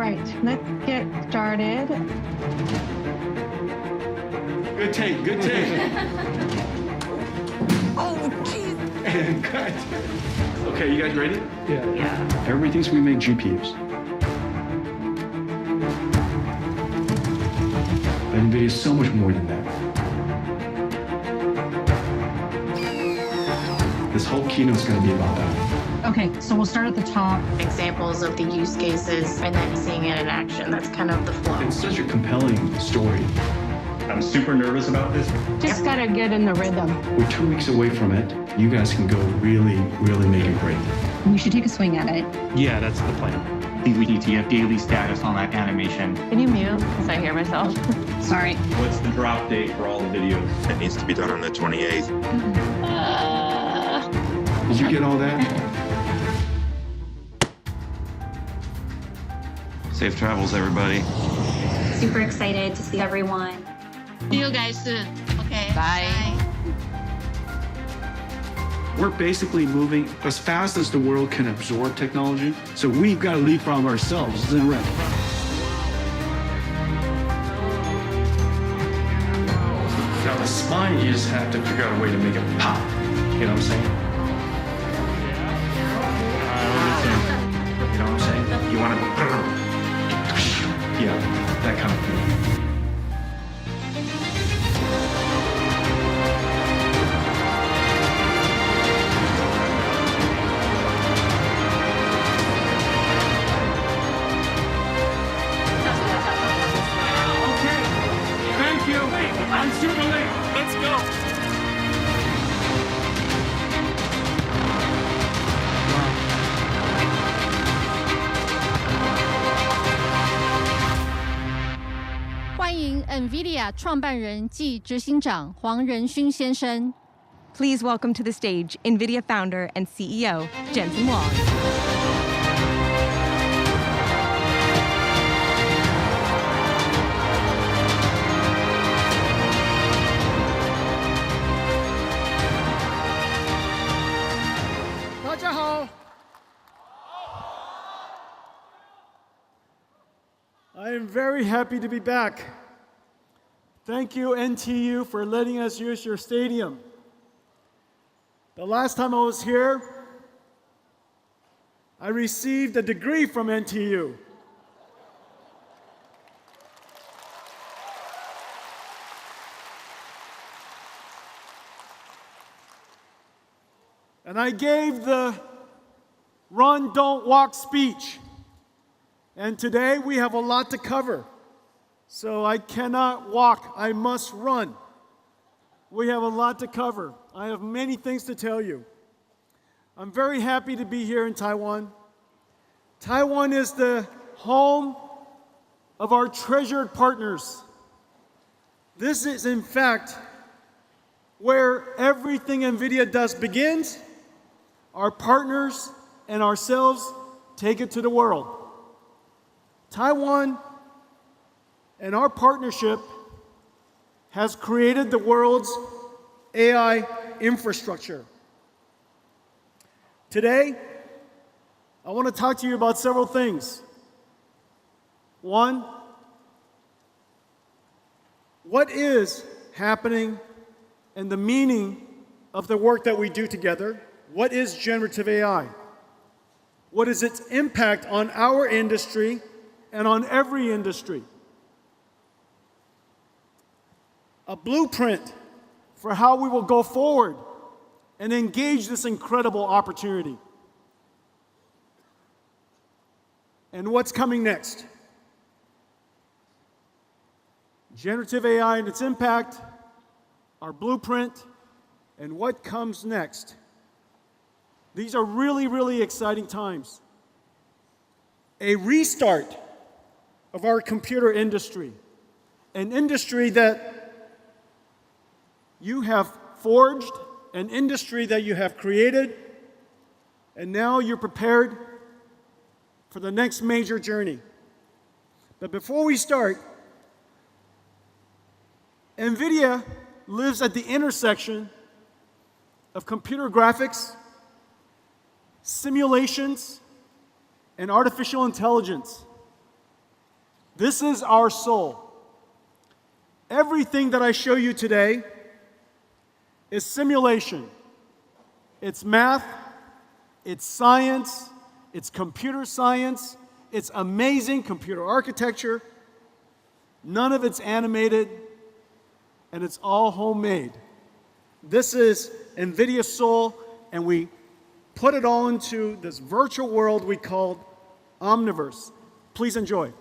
right, let's get started. Good take, good take. Oh, jeez. And cut. Okay, you guys ready? Yeah. Everybody thinks we make GPUs. But NVIDIA is so much more than that. This whole keynote is going to be about that. Okay, so we'll start at the top. Examples of the use cases and then seeing it in action. That's kind of the flow. It's such a compelling story. I'm super nervous about this. Just gotta get in the rhythm. We're 2 weeks away from it. You guys can go really, really make it great. We should take a swing at it. Yeah, that's the plan. I think we need to get daily status on that animation. Can you mute? Because I hear myself. Sorry. What's the drop date for all the videos? It needs to be done on the 28th. Did you get all that? Safe travels, everybody. Super excited to see everyone. See you guys soon. Okay. Bye. We're basically moving as fast as the world can absorb technology. So we've got to leapfrog ourselves. Isn't it right? Now the spine, you just have to figure out a way to make it pop. You know what I'm saying? You know what I'm saying? You want to, yeah, that kind of thing. Thank you. I'm super late. Let's go.欢迎 NVIDIA 创办人暨执行长黄仁勋先生。 Please welcome to the stage NVIDIA founder and CEO Jensen Huang. I am very happy to be back. Thank you, NTU, for letting us use your stadium. The last time I was here, I received a degree from NTU. And I gave the run, don't walk speech. And today we have a lot to cover. So I cannot walk, I must run. We have a lot to cover. I have many things to tell you. I'm very happy to be here in Taiwan. Taiwan is the home of our treasured partners. This is, in fact, where everything NVIDIA does begins. Our partners and ourselves take it to the world. Taiwan and our partnership has created the world's AI infrastructure. Today, I want to talk to you about several things. One, what is happening and the meaning of the work that we do together? What is generative AI? What is its impact on our industry and on every industry? A blueprint for how we will go forward and engage this incredible opportunity. And what's coming next? Generative AI and its impact, our blueprint, and what comes next. These are really, really exciting times. A restart of our computer industry, an industry that you have forged, an industry that you have created, and now you're prepared for the next major journey. But before we start, NVIDIA lives at the intersection of computer graphics, simulations, and artificial intelligence. This is our soul. Everything that I show you today is simulation. It's math, it's science, it's computer science, it's amazing computer architecture. None of it's animated, and it's all homemade. This is NVIDIA Soul, and we put it all into this virtual world we call Omniverse. Please enjoy.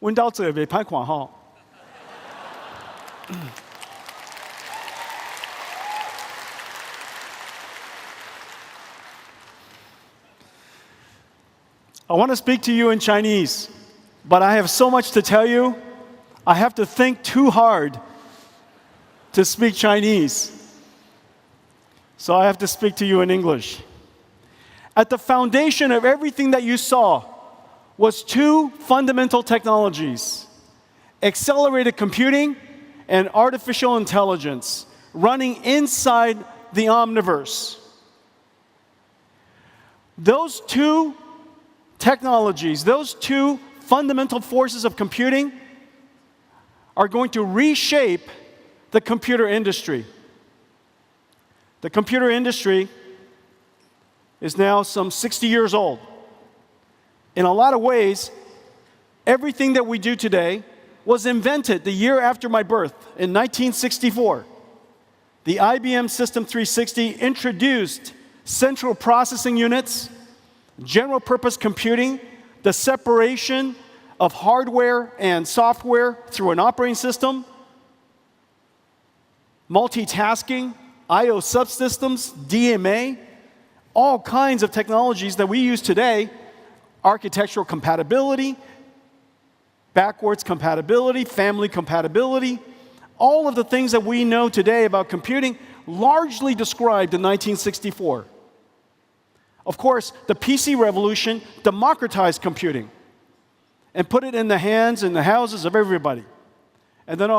阮兜做袂歹看吼。I want to speak to you in Chinese, but I have so much to tell you, I have to think too hard to speak Chinese. So I have to speak to you in English. At the foundation of everything that you saw was two fundamental technologies: accelerated computing and artificial intelligence running inside the Omniverse. Those two technologies, those two fundamental forces of computing are going to reshape the computer industry. The computer industry is now some 60 years old. In a lot of ways, everything that we do today was invented the year after my birth, in 1964. The IBM System 360 introduced central processing units, general purpose computing, the separation of hardware and software through an operating system, multitasking, I/O subsystems, DMA, all kinds of technologies that we use today, architectural compatibility, backwards compatibility, family compatibility, all of the things that we know today about computing largely described in 1964. Of course, the PC revolution democratized computing and put it in the hands and the houses of everybody. And then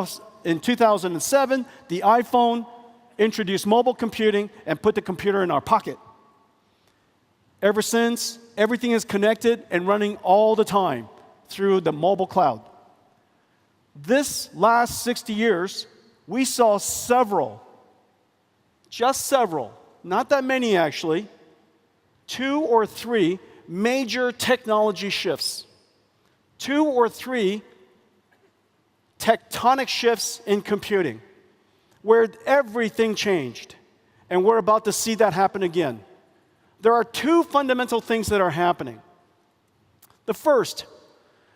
in 2007, the iPhone introduced mobile computing and put the computer in our pocket. Ever since, everything is connected and running all the time through the mobile cloud. This last 60 years, we saw several, just several, not that many actually, 2 or 3 major technology shifts. 2 or 3 tectonic shifts in computing, where everything changed. And we're about to see that happen again. there are two fundamental things that are happening. The first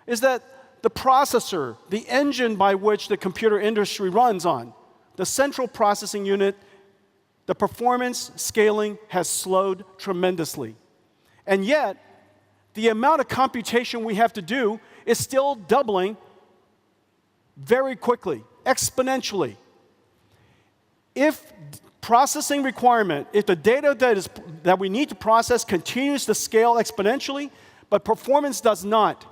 is that the processor, the engine by which the computer industry runs on, the central processing unit, the performance scaling has slowed tremendously. And yet, the amount of computation we have to do is still doubling very quickly, exponentially. If processing requirement, if the data that we need to process continues to scale exponentially, but performance does not,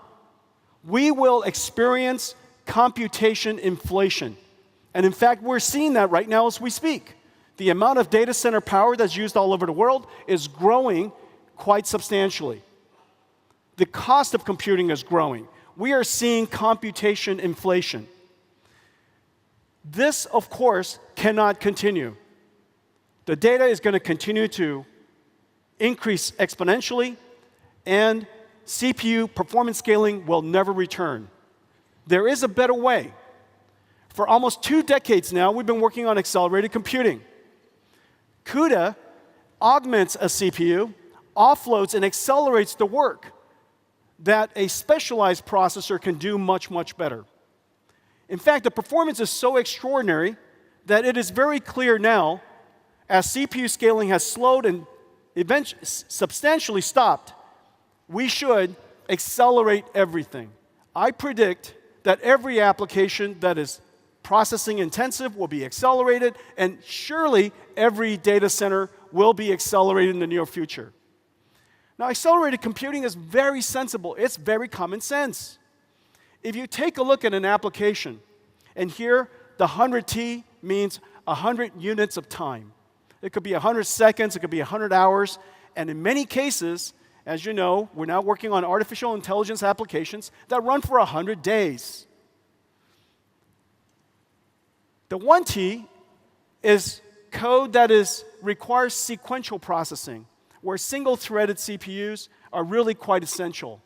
we will experience computation inflation. And in fact, we're seeing that right now as we speak. The amount of data center power that's used all over the world is growing quite substantially. The cost of computing is growing. We are seeing computation inflation. This, of course, cannot continue. The data is going to continue to increase exponentially, and CPU performance scaling will never return. There is a better way. For almost 2 decades now, we've been working on accelerated computing. Cuda augments a CPU, offloads and accelerates the work that a specialized processor can do much, much better. In fact, the performance is so extraordinary that it is very clear now, as CPU scaling has slowed and eventually substantially stopped, we should accelerate everything. I predict that every application that is processing intensive will be accelerated, and surely every data center will be accelerated in the near future. Now, accelerated computing is very sensible. It's very common sense. If you take a look at an application, and here the 100T means 100 units of time. It could be 100 seconds, it could be 100 hours, and in many cases, as you know, we're now working on artificial intelligence applications that run for 100 days. The 1T is code that requires sequential processing, where single-threaded CPUs are really quite essential.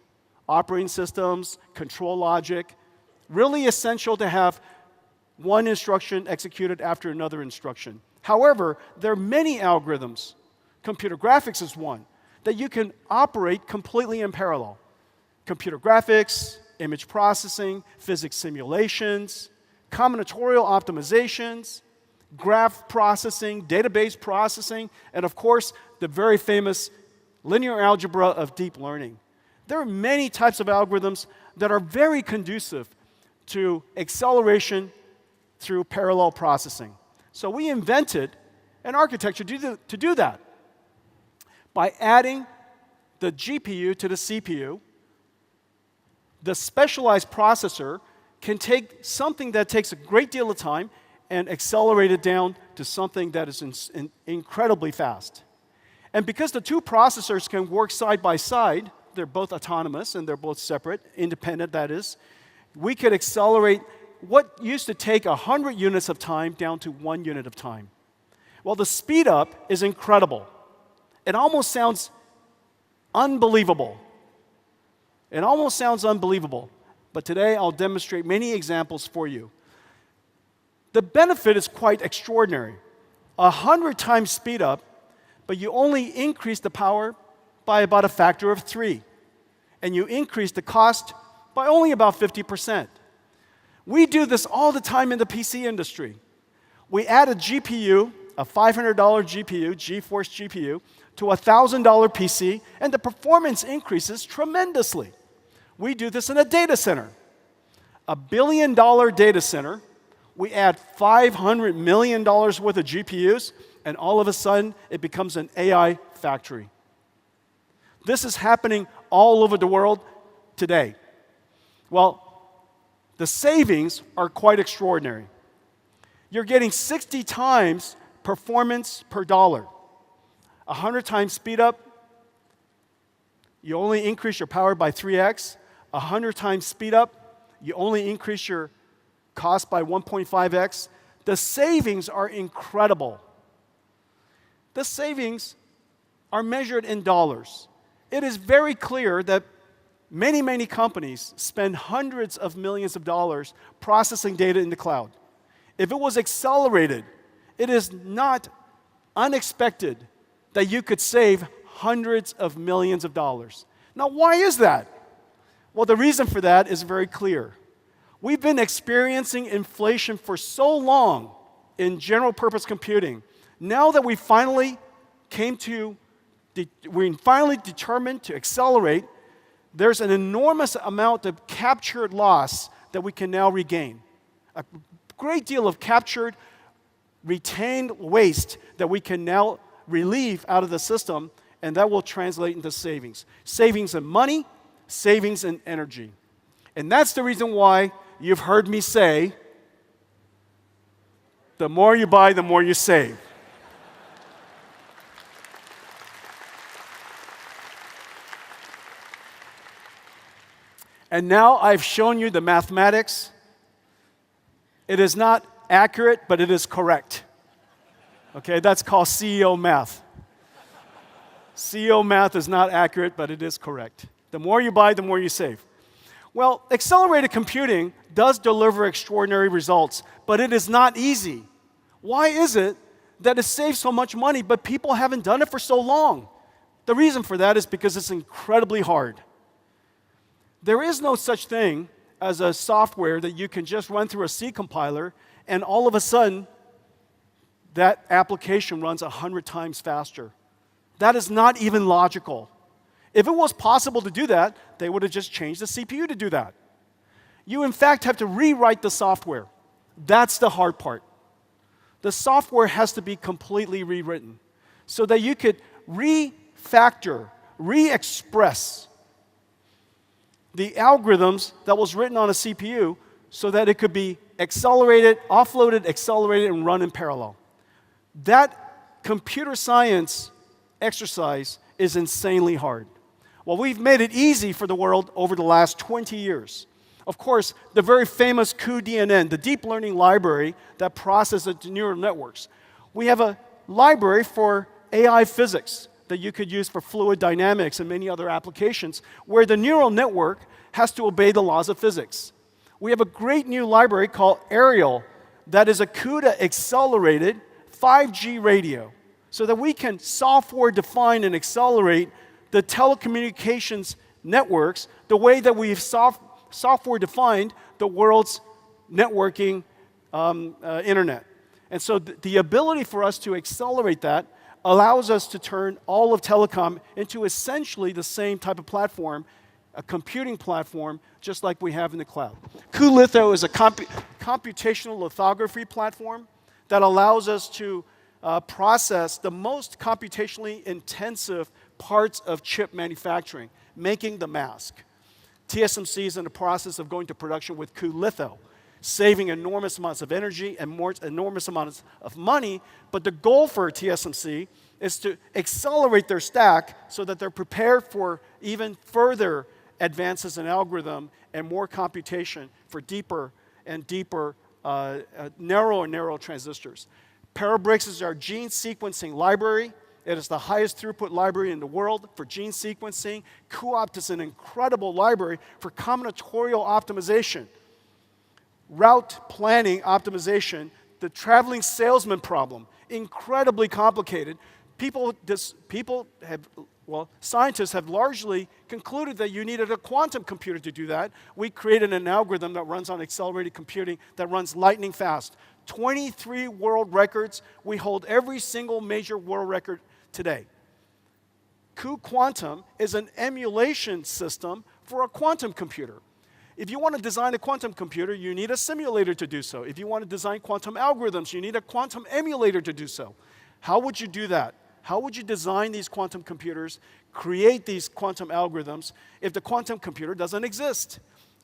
Operating systems, control logic, really essential to have one instruction executed after another instruction. However, there are many algorithms, computer graphics is one, that you can operate completely in parallel. Computer graphics, image processing, physics simulations, combinatorial optimizations, graph processing, database processing, and of course, the very famous linear algebra of deep learning. There are many types of algorithms that are very conducive to acceleration through parallel processing. So we invented an architecture to do that. By adding the GPU to the CPU, the specialized processor can take something that takes a great deal of time and accelerate it down to something that is incredibly fast. And because the two processors can work side by side, they're both autonomous and they're both separate, independent that is, we could accelerate what used to take 100 units of time down to 1 unit of time. Well, the speed up is incredible. It almost sounds unbelievable. It almost sounds unbelievable. But today I'll demonstrate many examples for you. The benefit is quite extraordinary. 100 times speed up, but you only increase the power by about a factor of 3. And you increase the cost by only about 50%. We do this all the time in the PC industry. We add a GPU, a $500 GPU, GeForce GPU, to a $1,000 PC, and the performance increases tremendously. We do this in a data center. $1 billion data center, we add $500 million worth of GPUs, and all of a sudden, it becomes an AI factory. This is happening all over the world today. Well, the savings are quite extraordinary. You're getting 60 times performance per dollar. 100 times speed up, you only increase your power by 3x. 100 times speed up, you only increase your cost by 1.5x. The savings are incredible. The savings are measured in dollars. It is very clear that many, many companies spend hundreds of millions of dollars processing data in the cloud. If it was accelerated, it is not unexpected that you could save hundreds of millions of dollars. Now, why is that? Well, the reason for that is very clear. We've been experiencing inflation for so long in general purpose computing. Now that we finally determined to accelerate, there's an enormous amount of captured loss that we can now regain. A great deal of captured, retained waste that we can now relieve out of the system, and that will translate into savings. Savings in money, savings in energy. And that's the reason why you've heard me say, the more you buy, the more you save. And now I've shown you the mathematics. It is not accurate, but it is correct. Okay, that's called CEO math. CEO math is not accurate, but it is correct. The more you buy, the more you save. Well, accelerated computing does deliver extraordinary results, but it is not easy. Why is it that it saves so much money, but people haven't done it for so long? The reason for that is because it's incredibly hard. There is no such thing as a software that you can just run through a C compiler and all of a sudden that application runs 100 times faster. That is not even logical. If it was possible to do that, they would have just changed the CPU to do that. You, in fact, have to rewrite the software. That's the hard part. The software has to be completely rewritten so that you could refactor, re-express the algorithms that was written on a CPU so that it could be accelerated, offloaded, accelerated, and run in parallel. That computer science exercise is insanely hard. Well, we've made it easy for the world over the last 20 years. Of course, the very famous cuDNN, the deep learning library that processes neural networks. We have a library for AI physics that you could use for fluid dynamics and many other applications where the neural network has to obey the laws of physics. We have a great new library called Ariel that is a Cuda accelerated 5G radio so that we can software define and accelerate the telecommunications networks the way that we've software defined the world's networking internet. And so the ability for us to accelerate that allows us to turn all of telecom into essentially the same type of platform, a computing platform, just like we have in the cloud. cuLitho is a computational lithography platform that allows us to process the most computationally intensive parts of chip manufacturing, making the mask. TSMC is in the process of going to production with cuLitho, saving enormous amounts of energy and enormous amounts of money, but the goal for TSMC is to accelerate their stack so that they're prepared for even further advances in algorithm and more computation for deeper and deeper, narrow and narrow transistors. Parabricks is our gene sequencing library. It is the highest throughput library in the world for gene sequencing. cuOpt is an incredible library for combinatorial optimization, route planning optimization, the traveling salesman problem, incredibly complicated. Scientists have largely concluded that you needed a quantum computer to do that. We created an algorithm that runs on accelerated computing that runs lightning fast. 23 world records. We hold every single major world record today. cuQuantum is an emulation system for a quantum computer. If you want to design a quantum computer, you need a simulator to do so. If you want to design quantum algorithms, you need a quantum emulator to do so. How would you do that? How would you design these quantum computers, create these quantum algorithms, if the quantum computer doesn't exist?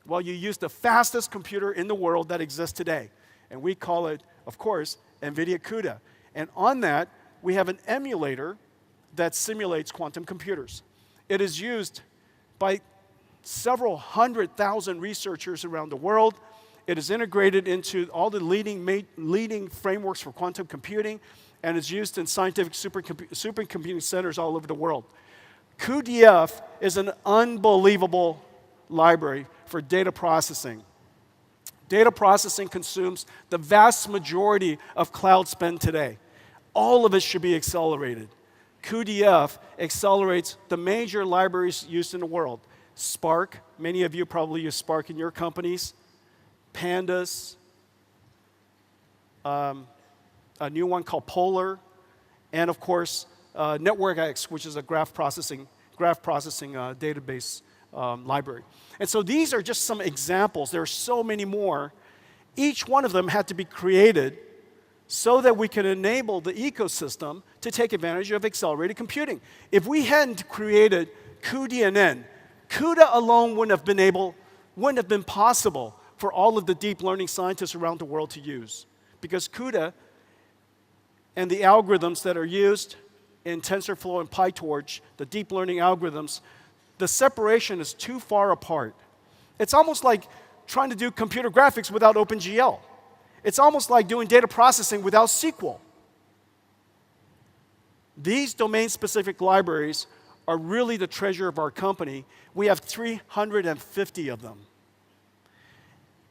Well, you use the fastest computer in the world that exists today. And we call it, of course, NVIDIA Cuda. And on that, we have an emulator that simulates quantum computers. It is used by several 100,000 researchers around the world. It is integrated into all the leading frameworks for quantum computing, and is used in scientific supercomputing centers all over the world. cuDF is an unbelievable library for data processing. Data processing consumes the vast majority of cloud spend today. All of it should be accelerated. CUDF accelerates the major libraries used in the world. Spark, many of you probably use Spark in your companies. Pandas, a new one called Polar, and of course, NetworkX, which is a graph processing database library. And so these are just some examples. There are so many more. Each one of them had to be created so that we can enable the ecosystem to take advantage of accelerated computing. If we hadn't created cuDNN, Cuda alone wouldn't have been possible for all of the deep learning scientists around the world to use. Because Cuda and the algorithms that are used in TensorFlow and PyTorch, the deep learning algorithms, the separation is too far apart. It's almost like trying to do computer graphics without OpenGL. It's almost like doing data processing without SQL. These domain-specific libraries are really the treasure of our company. We have 350 of them.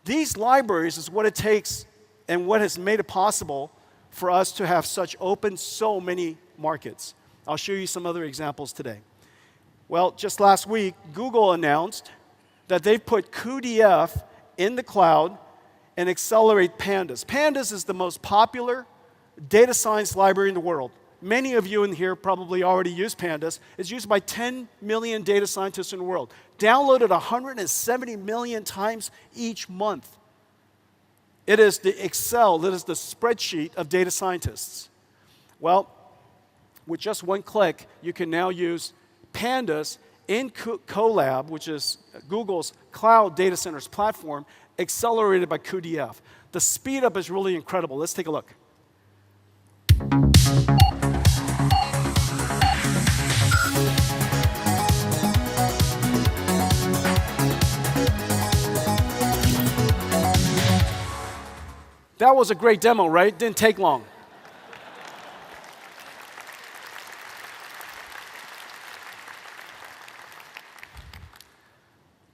These libraries is what it takes and what has made it possible for us to have such open so many markets. I'll show you some other examples today. Well, just last week, Google announced that they've put cuDF in the cloud and accelerate Pandas. Pandas is the most popular data science library in the world. Many of you in here probably already use Pandas. It's used by 10 million data scientists in the world. Downloaded 170 million times each month. It is the Excel, it is the spreadsheet of data scientists. Well, with just one click, you can now use Pandas in Colab, which is Google's cloud data centers platform, accelerated by cuDF. The speed up is really incredible. Let's take a look. That was a great demo, right? Didn't take long.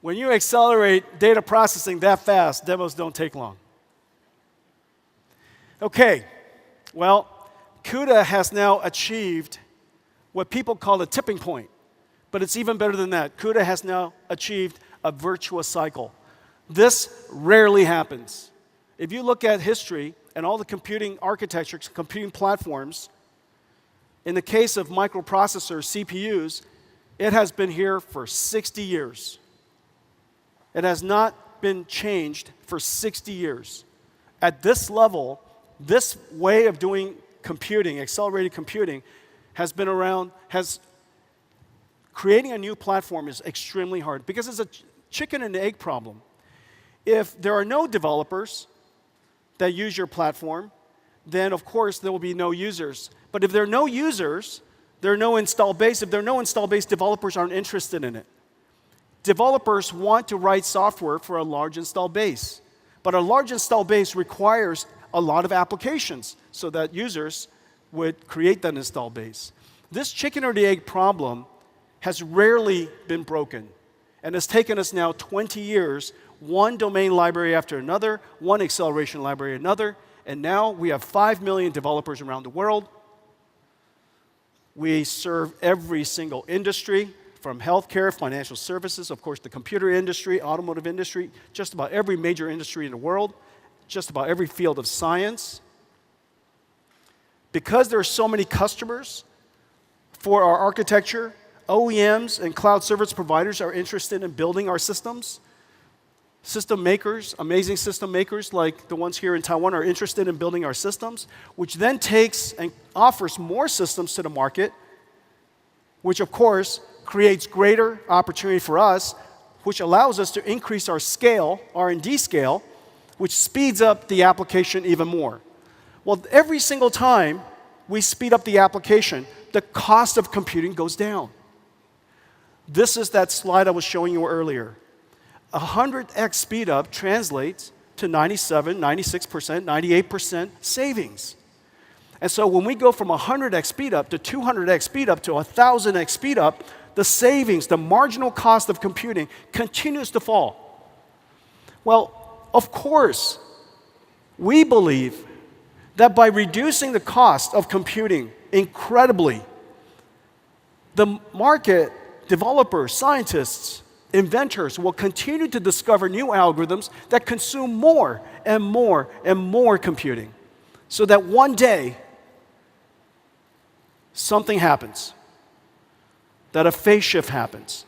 When you accelerate data processing that fast, demos don't take long. Okay, well, Cuda has now achieved what people call a tipping point, but it's even better than that. Cuda has now achieved a virtuous cycle. This rarely happens. If you look at history and all the computing architectures, computing platforms, in the case of microprocessors, CPUs, it has been here for 60 years. It has not been changed for 60 years. At this level, this way of doing computing, accelerated computing, has been around, creating a new platform is extremely hard because it's a chicken and egg problem. If there are no developers that use your platform, then of course there will be no users. But if there are no users, there are no install base. If there are no install base, developers aren't interested in it. Developers want to write software for a large install base. But a large install base requires a lot of applications so that users would create that install base. This chicken or the egg problem has rarely been broken. And it's taken us now 20 years, one domain library after another, one acceleration library another, and now we have 5 million developers around the world. We serve every single industry, from healthcare, financial services, of course the computer industry, automotive industry, just about every major industry in the world, just about every field of science. Because there are so many customers for our architecture, OEMs and cloud service providers are interested in building our systems. System makers, amazing system makers like the ones here in Taiwan are interested in building our systems, which then takes and offers more systems to the market, which of course creates greater opportunity for us, which allows us to increase our scale, R&D scale, which speeds up the application even more. Well, every single time we speed up the application, the cost of computing goes down. This is that slide I was showing you earlier. 100x speed up translates to 97, 96%, 98% savings. And so when we go from 100x speed up to 200x speed up to 1,000x speed up, the savings, the marginal cost of computing continues to fall. Well, of course, we believe that by reducing the cost of computing incredibly, The market, developers, scientists, inventors will continue to discover new algorithms that consume more and more and more computing, so that one day something happens, that a phase shift happens,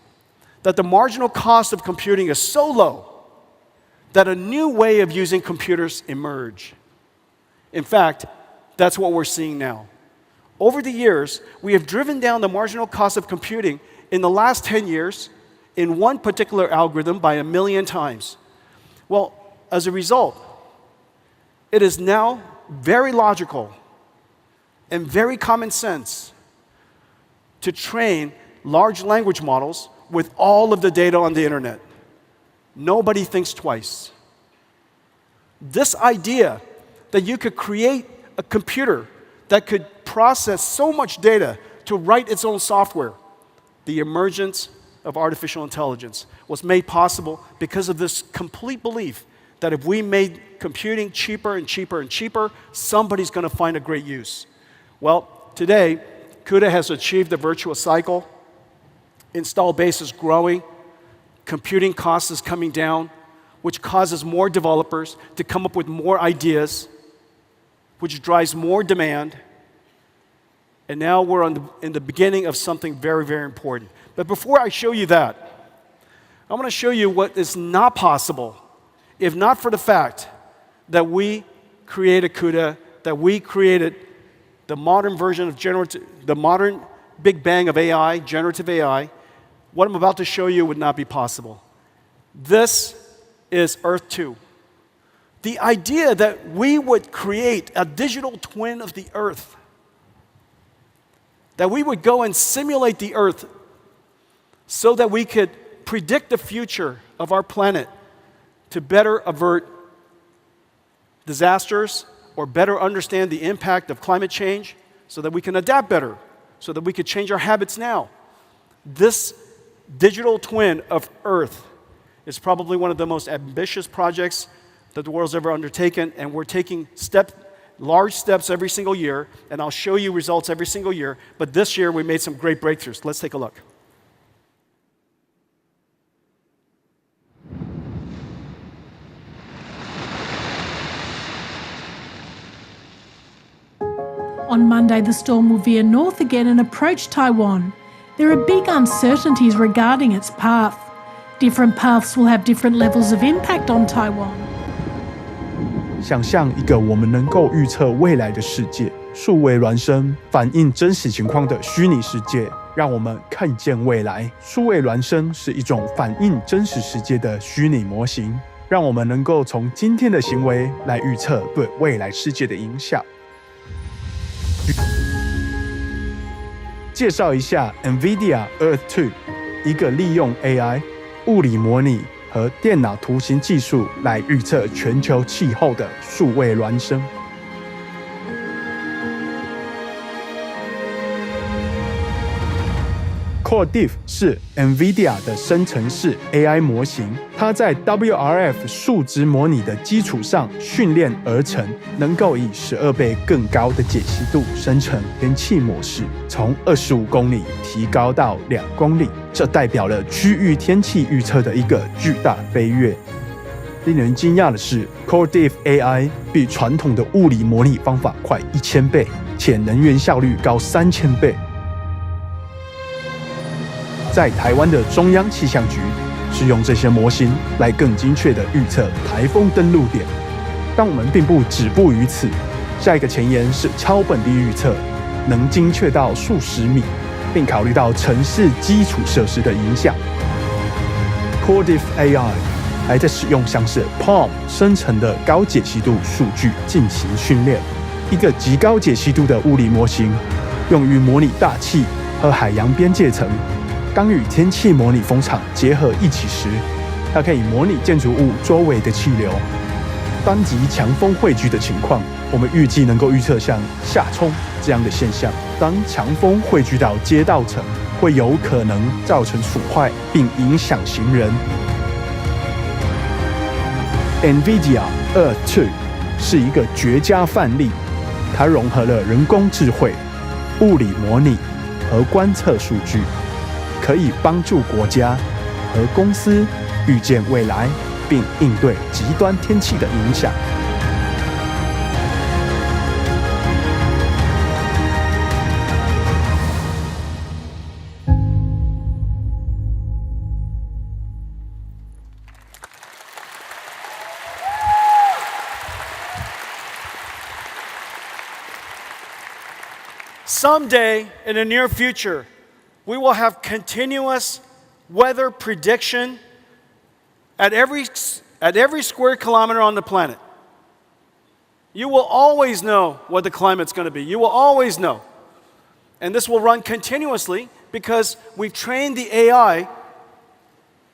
that the marginal cost of computing is so low that a new way of using computers emerge. In fact, that's what we're seeing now. Over the years, we have driven down the marginal cost of computing in the last 10 years in one particular algorithm by 1 million times. Well, as a result, it is now very logical and very common sense to train large language models with all of the data on the internet. Nobody thinks twice. This idea that you could create a computer that could process so much data to write its own software, the emergence of artificial intelligence, was made possible because of this complete belief that if we made computing cheaper and cheaper and cheaper, somebody's going to find a great use. Well, today, Cuda has achieved the virtuous cycle. Install base is growing. Computing cost is coming down, which causes more developers to come up with more ideas, which drives more demand. And now we're in the beginning of something very, very important. But before I show you that, I want to show you what is not possible if not for the fact that we created Cuda, that we created the modern version of the modern big bang of AI, generative AI. What I'm about to show you would not be possible. This is Earth 2. The idea that we would create a digital twin of the Earth, that we would go and simulate the Earth so that we could predict the future of our planet to better avert disasters or better understand the impact of climate change so that we can adapt better, so that we could change our habits now. This digital twin of Earth is probably one of the most ambitious projects that the world's ever undertaken, and we're taking large steps every single year, and I'll show you results every single year, but this year we made some great breakthroughs. Let's take a look. On Monday, the storm will veer north again and approach Taiwan. There are big uncertainties regarding its path. Different paths will have different levels of impact on Taiwan. 想象一个我们能够预测未来的世界，数位孪生反映真实情况的虚拟世界，让我们看见未来。数位孪生是一种反映真实世界的虚拟模型，让我们能够从今天的行为来预测对未来世界的影响。介绍一下 NVIDIA Earth 2， 一个利用 AI、物理模拟和电脑图形技术来预测全球气候的数位孪生。CORDIF 是 NVIDIA 的生成式 AI 模型，它在 WRF 数值模拟的基础上训练而成，能够以12倍更高的解析度生成天气模式，从25公里提高到2公里，这代表了区域天气预测的一个巨大飞跃。令人惊讶的是 ，CORDIF AI 比传统的物理模拟方法快1000倍，且能源效率高3000倍。在台湾的中央气象局是用这些模型来更精确地预测台风登陆点。但我们并不止步于此，下一个前沿是超本地预测，能精确到数十米，并考虑到城市基础设施的影响。CORDIF AI 还在使用像是 PaLM 生成的高解析度数据进行训练，一个极高解析度的物理模型，用于模拟大气和海洋边界层。当与天气模拟风场结合一起时，它可以模拟建筑物周围的气流。单极强风汇聚的情况，我们预计能够预测像下冲这样的现象。当强风汇聚到街道层，会有可能造成损坏并影响行人。NVIDIA Earth 2是一个绝佳范例，它融合了人工智慧、物理模拟和观测数据，可以帮助国家和公司预见未来，并应对极端天气的影响。Someday, in the near future, we will have continuous weather prediction at every square kilometer on the planet. You will always know what the climate's going to be. You will always know. And this will run continuously because we've trained the AI,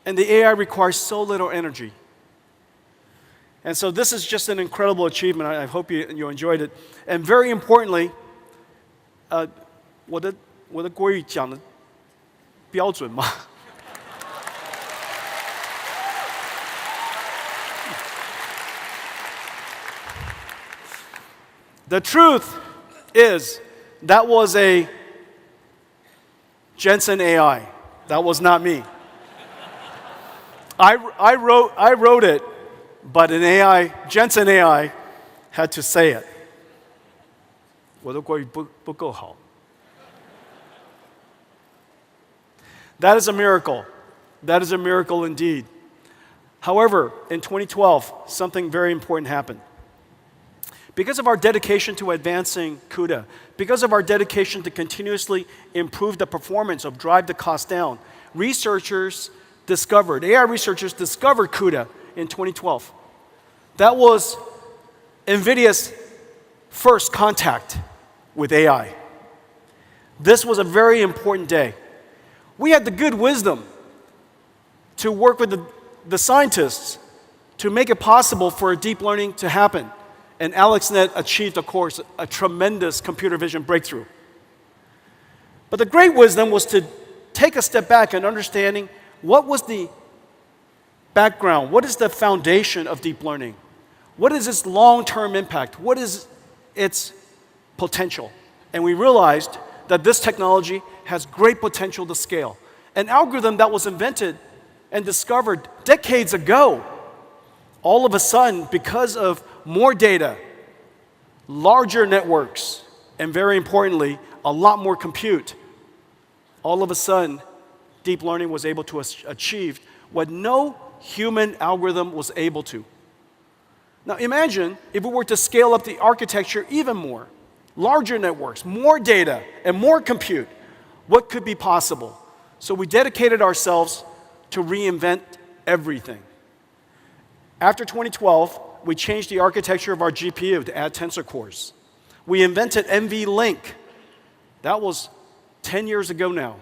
and the AI requires so little energy. And so this is just an incredible achievement. I hope you enjoyed it. And very importantly, 我的国语讲的标准吗？The truth is, that was a Jensen AI. That was not me. I wrote it, but an AI, Jensen AI, had to say it. 我的国语不够好。That is a miracle. That is a miracle indeed. However, in 2012, something very important happened. Because of our dedication to advancing Cuda, because of our dedication to continuously improve the performance of drive the cost down, AI researchers discovered Cuda in 2012. That was NVIDIA's first contact with AI. This was a very important day. We had the good wisdom to work with the scientists to make it possible for deep learning to happen. And AlexNet achieved, of course, a tremendous computer vision breakthrough. But the great wisdom was to take a step back and understanding what was the background, what is the foundation of deep learning? What is its long-term impact? What is its potential? And we realized that this technology has great potential to scale. An algorithm that was invented and discovered decades ago, all of a sudden, because of more data, larger networks, and very importantly, a lot more compute, all of a sudden, deep learning was able to achieve what no human algorithm was able to. Now imagine if we were to scale up the architecture even more, larger networks, more data, and more compute, what could be possible? So we dedicated ourselves to reinvent everything. After 2012, we changed the architecture of our GPU to add tensor cores. We invented NVLink. That was 10 years ago now.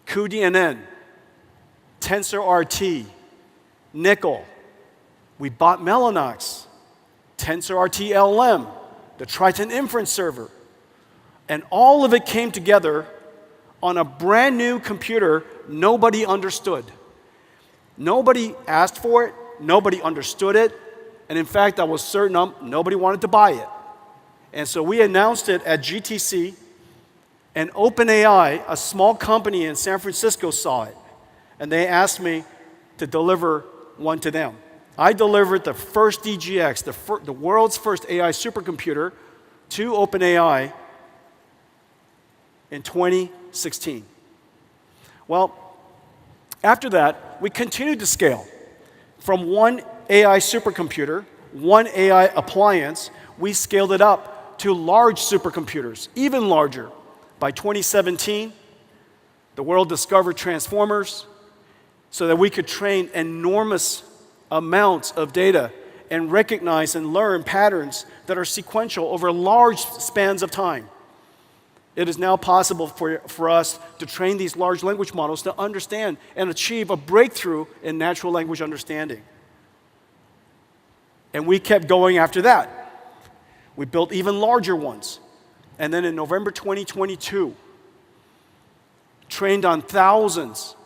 cuDNN, TensorRT, Nickel. We bought Mellanox, TensorRT LM, the Triton inference server. And all of it came together on a brand new computer nobody understood. Nobody asked for it, nobody understood it, and in fact, I was certain nobody wanted to buy it. And so we announced it at GTC, and OpenAI, a small company in San Francisco, saw it, and they asked me to deliver one to them. I delivered the first DGX, the world's first AI supercomputer, to OpenAI in 2016. Well, after that, we continued to scale. From one AI supercomputer, one AI appliance, we scaled it up to large supercomputers, even larger. By 2017, the world discovered transformers so that we could train enormous amounts of data and recognize and learn patterns that are sequential over large spans of time. It is now possible for us to train these large language models to understand and achieve a breakthrough in natural language understanding. And we kept going after that. We built even larger ones. And then in November 2022, trained on thousands,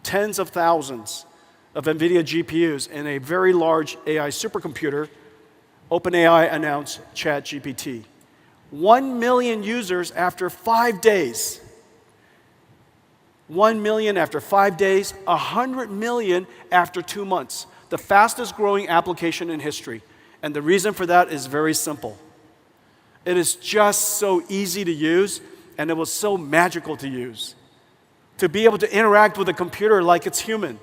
tens of thousands of NVIDIA GPUs in a very large AI supercomputer, OpenAI announced ChatGPT. 1 million users after 5 days. 1 million after 5 days, 100 million after 2 months. The fastest growing application in history. And the reason for that is very simple. It is just so easy to use, and it was so magical to use. To be able to interact with a computer like it's human.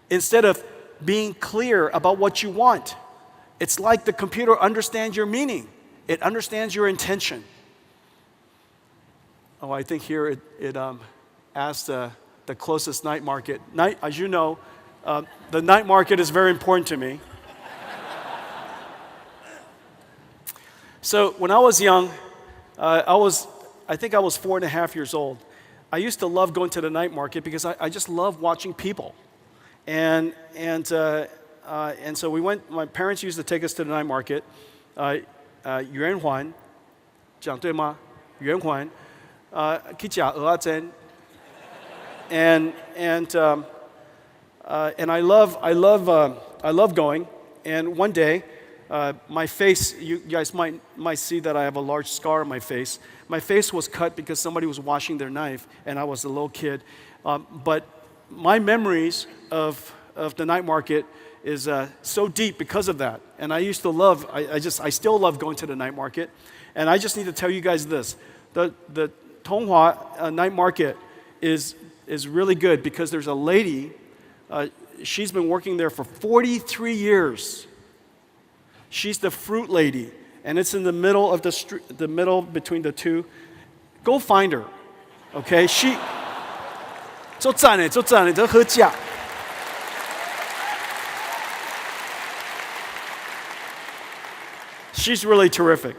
Instead of being clear about what you want, it's like the computer understands your meaning. It understands your intention. Oh, I think here it asks the closest night market. As you know, the night market is very important to me. So when I was young, I think I was 4.5 years old. I used to love going to the night market because I just love watching people. And so we went, my parents used to take us to the night market. Yuan Huan, 讲对吗? Yuan Huan, 去吃蚵仔煎. And I love going. And one day, my face, you guys might see that I have a large scar on my face. My face was cut because somebody was washing their knife, and I was a little kid. But my memories of the night market is so deep because of that. And I used to love, I still love going to the night market. And I just need to tell you guys this. The Tonghua night market is really good because there's a lady, she's been working there for 43 years. She's the fruit lady, and it's in the middle of the street, the middle between the two. Go find her, okay? She, 做赞的，这喝价。She's really terrific.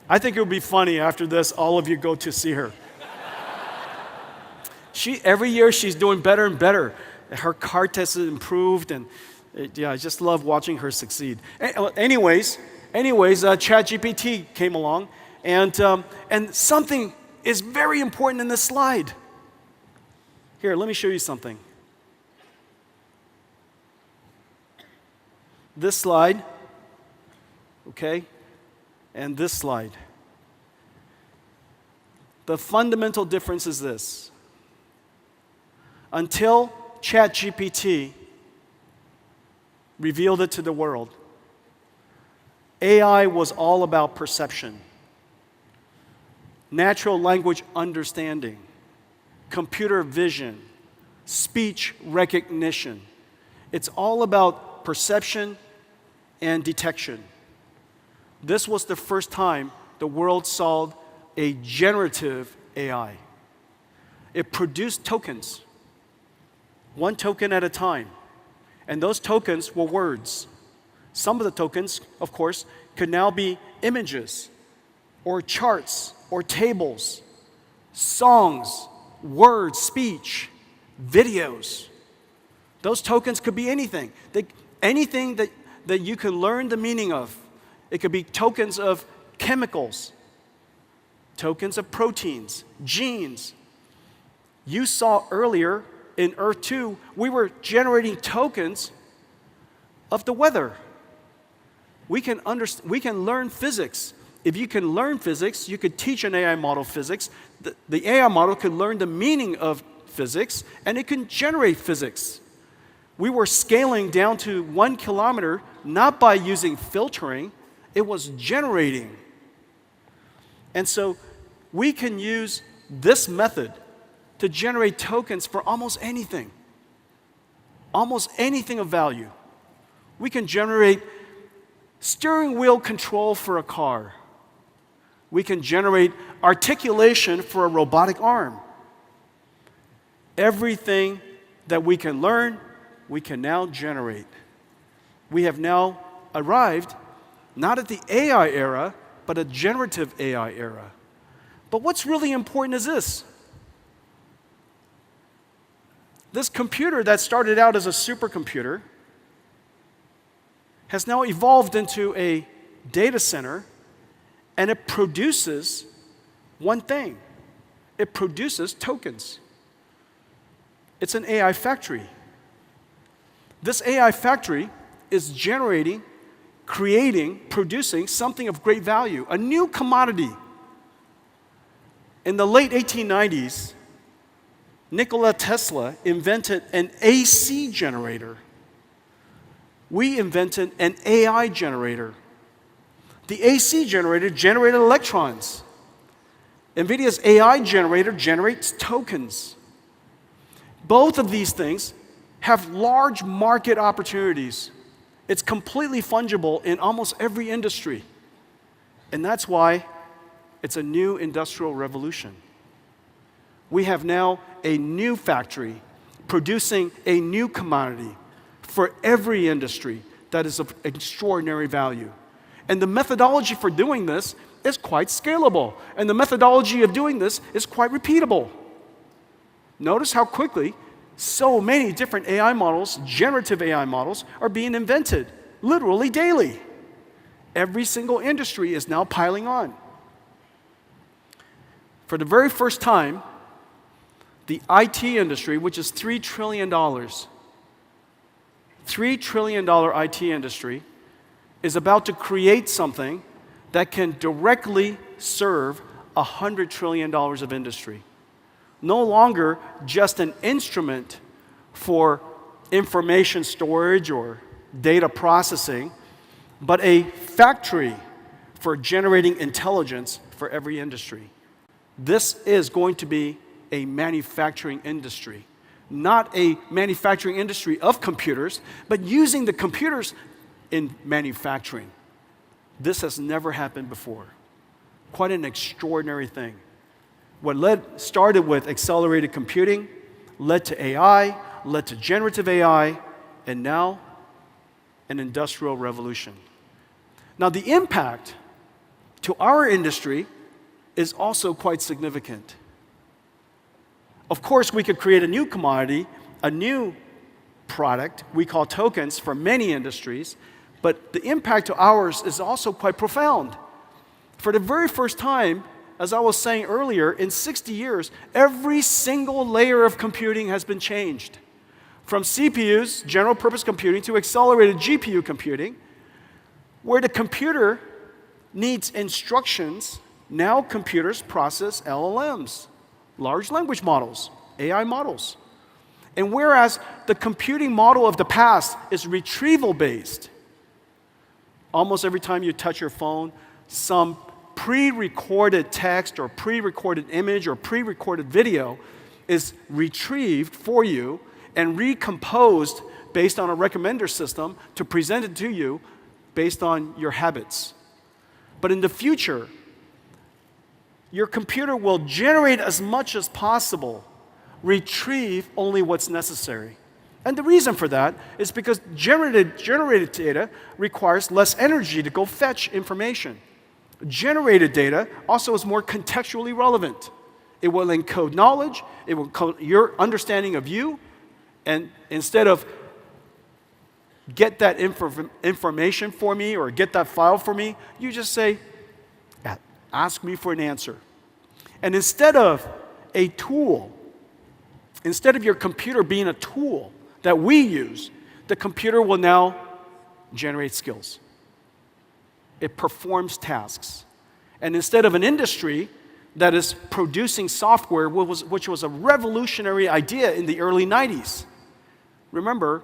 I think it would be funny after this, all of you go to see her. Every year she's doing better and better. Her cart has improved, and yeah, I just love watching her succeed. Anyways, ChatGPT came along, and something is very important in this slide. Here, let me show you something. This slide, okay, and this slide. The fundamental difference is this. Until ChatGPT revealed it to the world, AI was all about perception, natural language understanding, computer vision, speech recognition. It's all about perception and detection. This was the first time the world saw a generative AI. It produced tokens, one token at a time. And those tokens were words. Some of the tokens, of course, could now be images, or charts, or tables, songs, words, speech, videos. Those tokens could be anything. Anything that you can learn the meaning of. It could be tokens of chemicals, tokens of proteins, genes. You saw earlier in Earth 2, we were generating tokens of the weather. We can learn physics. If you can learn physics, you could teach an AI model physics. The AI model could learn the meaning of physics, and it can generate physics. We were scaling down to 1 kilometer, not by using filtering, it was generating. And so we can use this method to generate tokens for almost anything of value. We can generate steering wheel control for a car. We can generate articulation for a robotic arm. Everything that we can learn, we can now generate. We have now arrived not at the AI era, but a generative AI era. But what's really important is this. This computer that started out as a supercomputer has now evolved into a data center, and it produces one thing. It produces tokens. It's an AI factory. This AI factory is generating producing something of great value, a new commodity. In the late 1890s, Nikola Tesla invented an AC generator. We invented an AI generator. The AC generator generated electrons. NVIDIA's AI generator generates tokens. Both of these things have large market opportunities. It's completely fungible in almost every industry. And that's why it's a new industrial revolution. We have now a new factory producing a new commodity for every industry that is of extraordinary value. And the methodology for doing this is quite scalable. And the methodology of doing this is quite repeatable. Notice how quickly so many different AI models, generative AI models, are being invented, literally daily. Every single industry is now piling on. For the very first time, the IT industry, which is $3 trillion, $3 trillion IT industry, is about to create something that can directly serve $100 trillion of industry. No longer just an instrument for information storage or data processing, but a factory for generating intelligence for every industry. This is going to be a manufacturing industry, not a manufacturing industry of computers, but using the computers in manufacturing. This has never happened before. Quite an extraordinary thing. What started with accelerated computing, led to AI, led to generative AI, and now an industrial revolution. Now, the impact to our industry is also quite significant. Of course, we could create a new commodity, a new product we call tokens for many industries, but the impact to ours is also quite profound. For the very first time, as I was saying earlier, in 60 years, every single layer of computing has been changed. From CPUs, general purpose computing, to accelerated GPU computing, where the computer needs instructions, now computers process LLMs, large language models, AI models. And whereas the computing model of the past is retrieval-based, almost every time you touch your phone, some pre-recorded text or pre-recorded image or pre-recorded video is retrieved for you and recomposed based on a recommender system to present it to you based on your habits. But in the future, your computer will generate as much as possible, retrieve only what's necessary. And the reason for that is because generated data requires less energy to go fetch information. Generated data also is more contextually relevant. It will encode knowledge, it will encode your understanding of you, and instead of get that information for me or get that file for me, you just say, ask me for an answer. And instead of a tool, instead of your computer being a tool that we use, the computer will now generate skills. It performs tasks. And instead of an industry that is producing software, which was a revolutionary idea in the early 90s. Remember,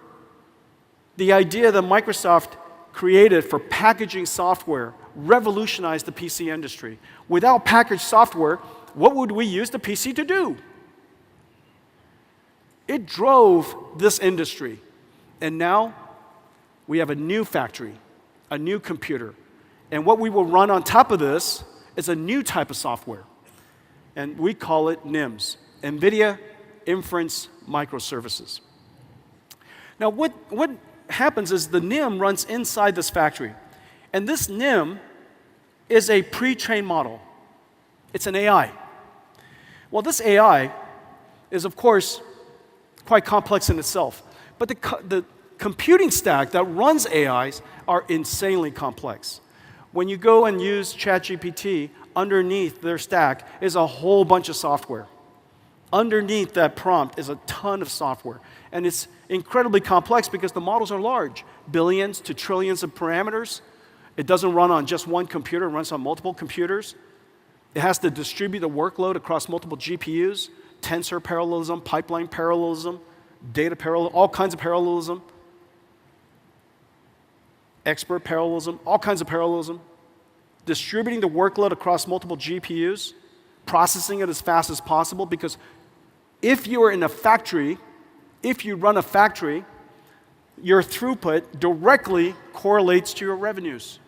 the idea that Microsoft created for packaging software revolutionized the PC industry. Without packaged software, what would we use the PC to do? It drove this industry. And now we have a new factory, a new computer. And what we will run on top of this is a new type of software. And we call it Nims, NVIDIA Inference Microservices. Now, what happens is the NIM runs inside this factory. And this NIM is a pre-trained model. It's an AI. Well, this AI is, of course, quite complex in itself. But the computing stack that runs AIs are insanely complex. When you go and use ChatGPT, underneath their stack is a whole bunch of software. Underneath that prompt is a ton of software. And it's incredibly complex because the models are large, billions to trillions of parameters, It doesn't run on just one computer, it runs on multiple computers. It has to distribute the workload across multiple GPUs, tensor parallelism, pipeline parallelism, data parallelism, all kinds of parallelism, expert parallelism, all kinds of parallelism. Distributing the workload across multiple GPUs, processing it as fast as possible, because if you are in a factory, if you run a factory, your throughput directly correlates to your revenues.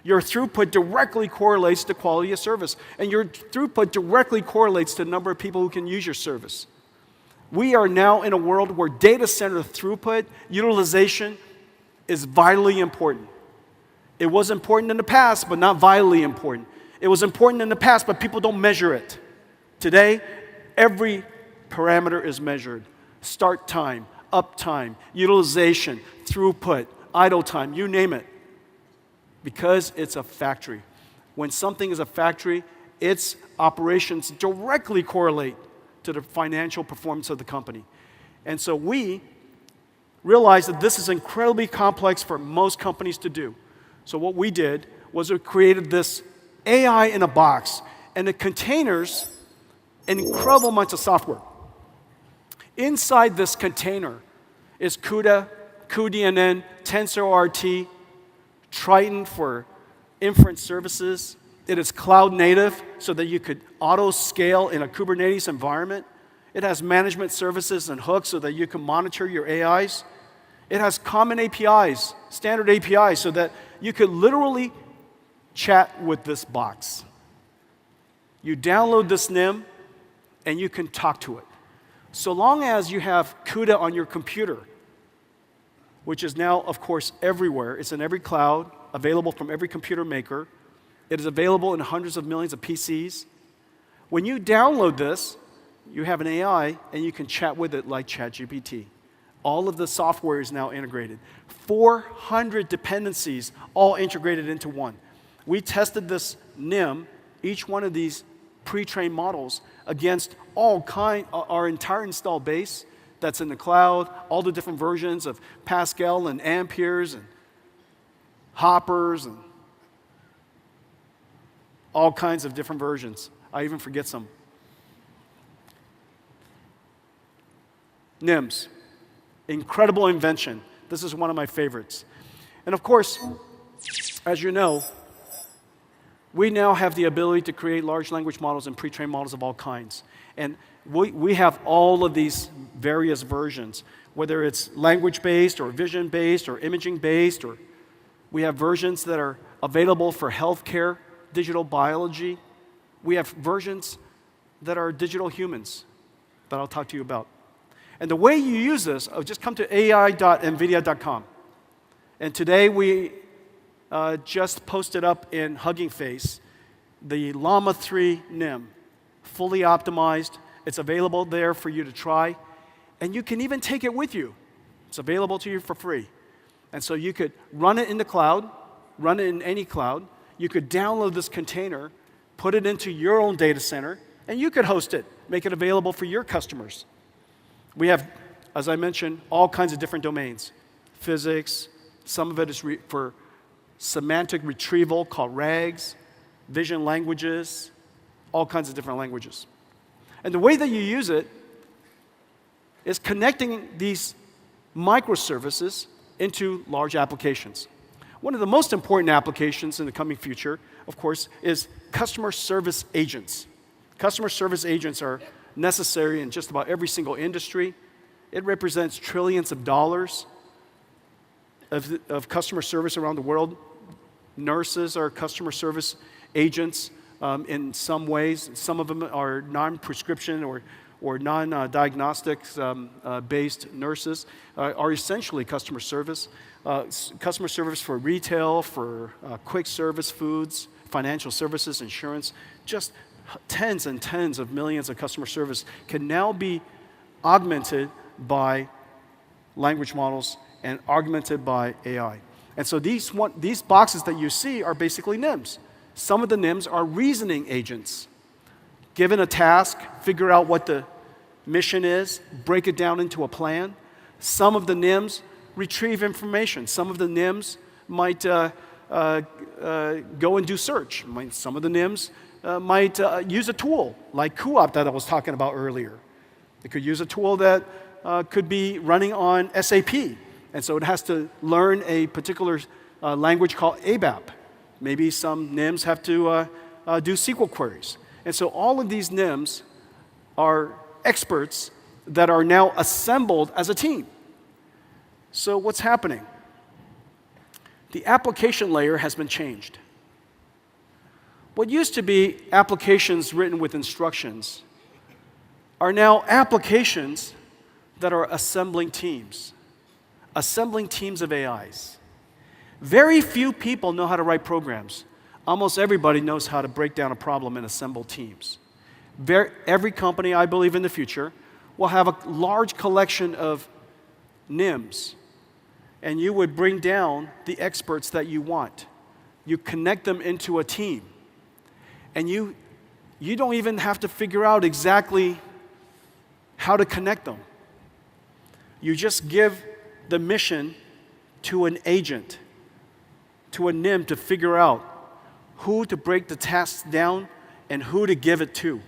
Your throughput directly correlates to quality of service. And your throughput directly correlates to the number of people who can use your service. We are now in a world where data center throughput, utilization is vitally important. It was important in the past, but not vitally important. It was important in the past, but people don't measure it. Today, every parameter is measured. Start time, uptime, utilization, throughput, idle time, you name it. Because it's a factory. When something is a factory, its operations directly correlate to the financial performance of the company. And so we realized that this is incredibly complex for most companies to do. So what we did was we created this AI in a box, and it contains an incredible amount of software. Inside this container is Cuda, cuDNN, TensorRT, Triton for inference services. It is cloud native so that you could auto scale in a Kubernetes environment. It has management services and hooks so that you can monitor your AIs. It has common APIs, standard APIs, so that you could literally chat with this box. You download this NIM and you can talk to it. So long as you have Cuda on your computer, which is now, of course, everywhere. It's in every cloud, available from every computer maker. It is available in hundreds of millions of PCs. When you download this, you have an AI, and you can chat with it like ChatGPT. All of the software is now integrated. 400 dependencies, all integrated into one. We tested this NIM, each one of these pre-trained models, against our entire install base that's in the cloud, all the different versions of Pascal and Amperes and Hoppers and all kinds of different versions. I even forget some. Nims, incredible invention. This is one of my favorites. And of course, as you know, we now have the ability to create large language models and pre-trained models of all kinds. And we have all of these various versions, whether it's language-based or vision-based or imaging-based, or we have versions that are available for healthcare, digital biology. We have versions that are digital humans that I'll talk to you about. And the way you use this, just come to ai.nvidia.com. And today we just posted up in Hugging Face the Llama 3 NIM, fully optimized. It's available there for you to try. And you can even take it with you. It's available to you for free. And so you could run it in the cloud, run it in any cloud. You could download this container, put it into your own data center, and you could host it, make it available for your customers. We have, as I mentioned, all kinds of different domains. Physics, some of it is for semantic retrieval called RAGs, vision languages, all kinds of different languages. And the way that you use it is connecting these microservices into large applications. One of the most important applications in the coming future, of course, is customer service agents. Customer service agents are necessary in just about every single industry. It represents trillions of dollars of customer service around the world. Nurses are customer service agents in some ways. Some of them are non-prescription or non-diagnostics based nurses are essentially customer service. Customer service for retail, for quick service foods, financial services, insurance, just tens and tens of millions of customer service can now be augmented by language models and augmented by AI. And so these boxes that you see are basically NIMs. Some of the NIMs are reasoning agents. Given a task, figure out what the mission is, break it down into a plan. Some of the NIMs retrieve information. Some of the NIMs might go and do search. Some of the NIMs might use a tool like Cuda that I was talking about earlier. They could use a tool that could be running on SAP, and so it has to learn a particular language called ABAP. Maybe some NIMs have to do SQL queries. And so all of these NIMs are experts that are now assembled as a team. So what's happening? The application layer has been changed. What used to be applications written with instructions are now applications that are assembling teams of AIs. Very few people know how to write programs. Almost everybody knows how to break down a problem and assemble teams. Every company, I believe, in the future will have a large collection of NIMs, and you would bring down the experts that you want. You connect them into a team, and you don't even have to figure out exactly how to connect them. You just give the mission to an agent, to a NIM, to figure out who to break the tasks down and who to give it to.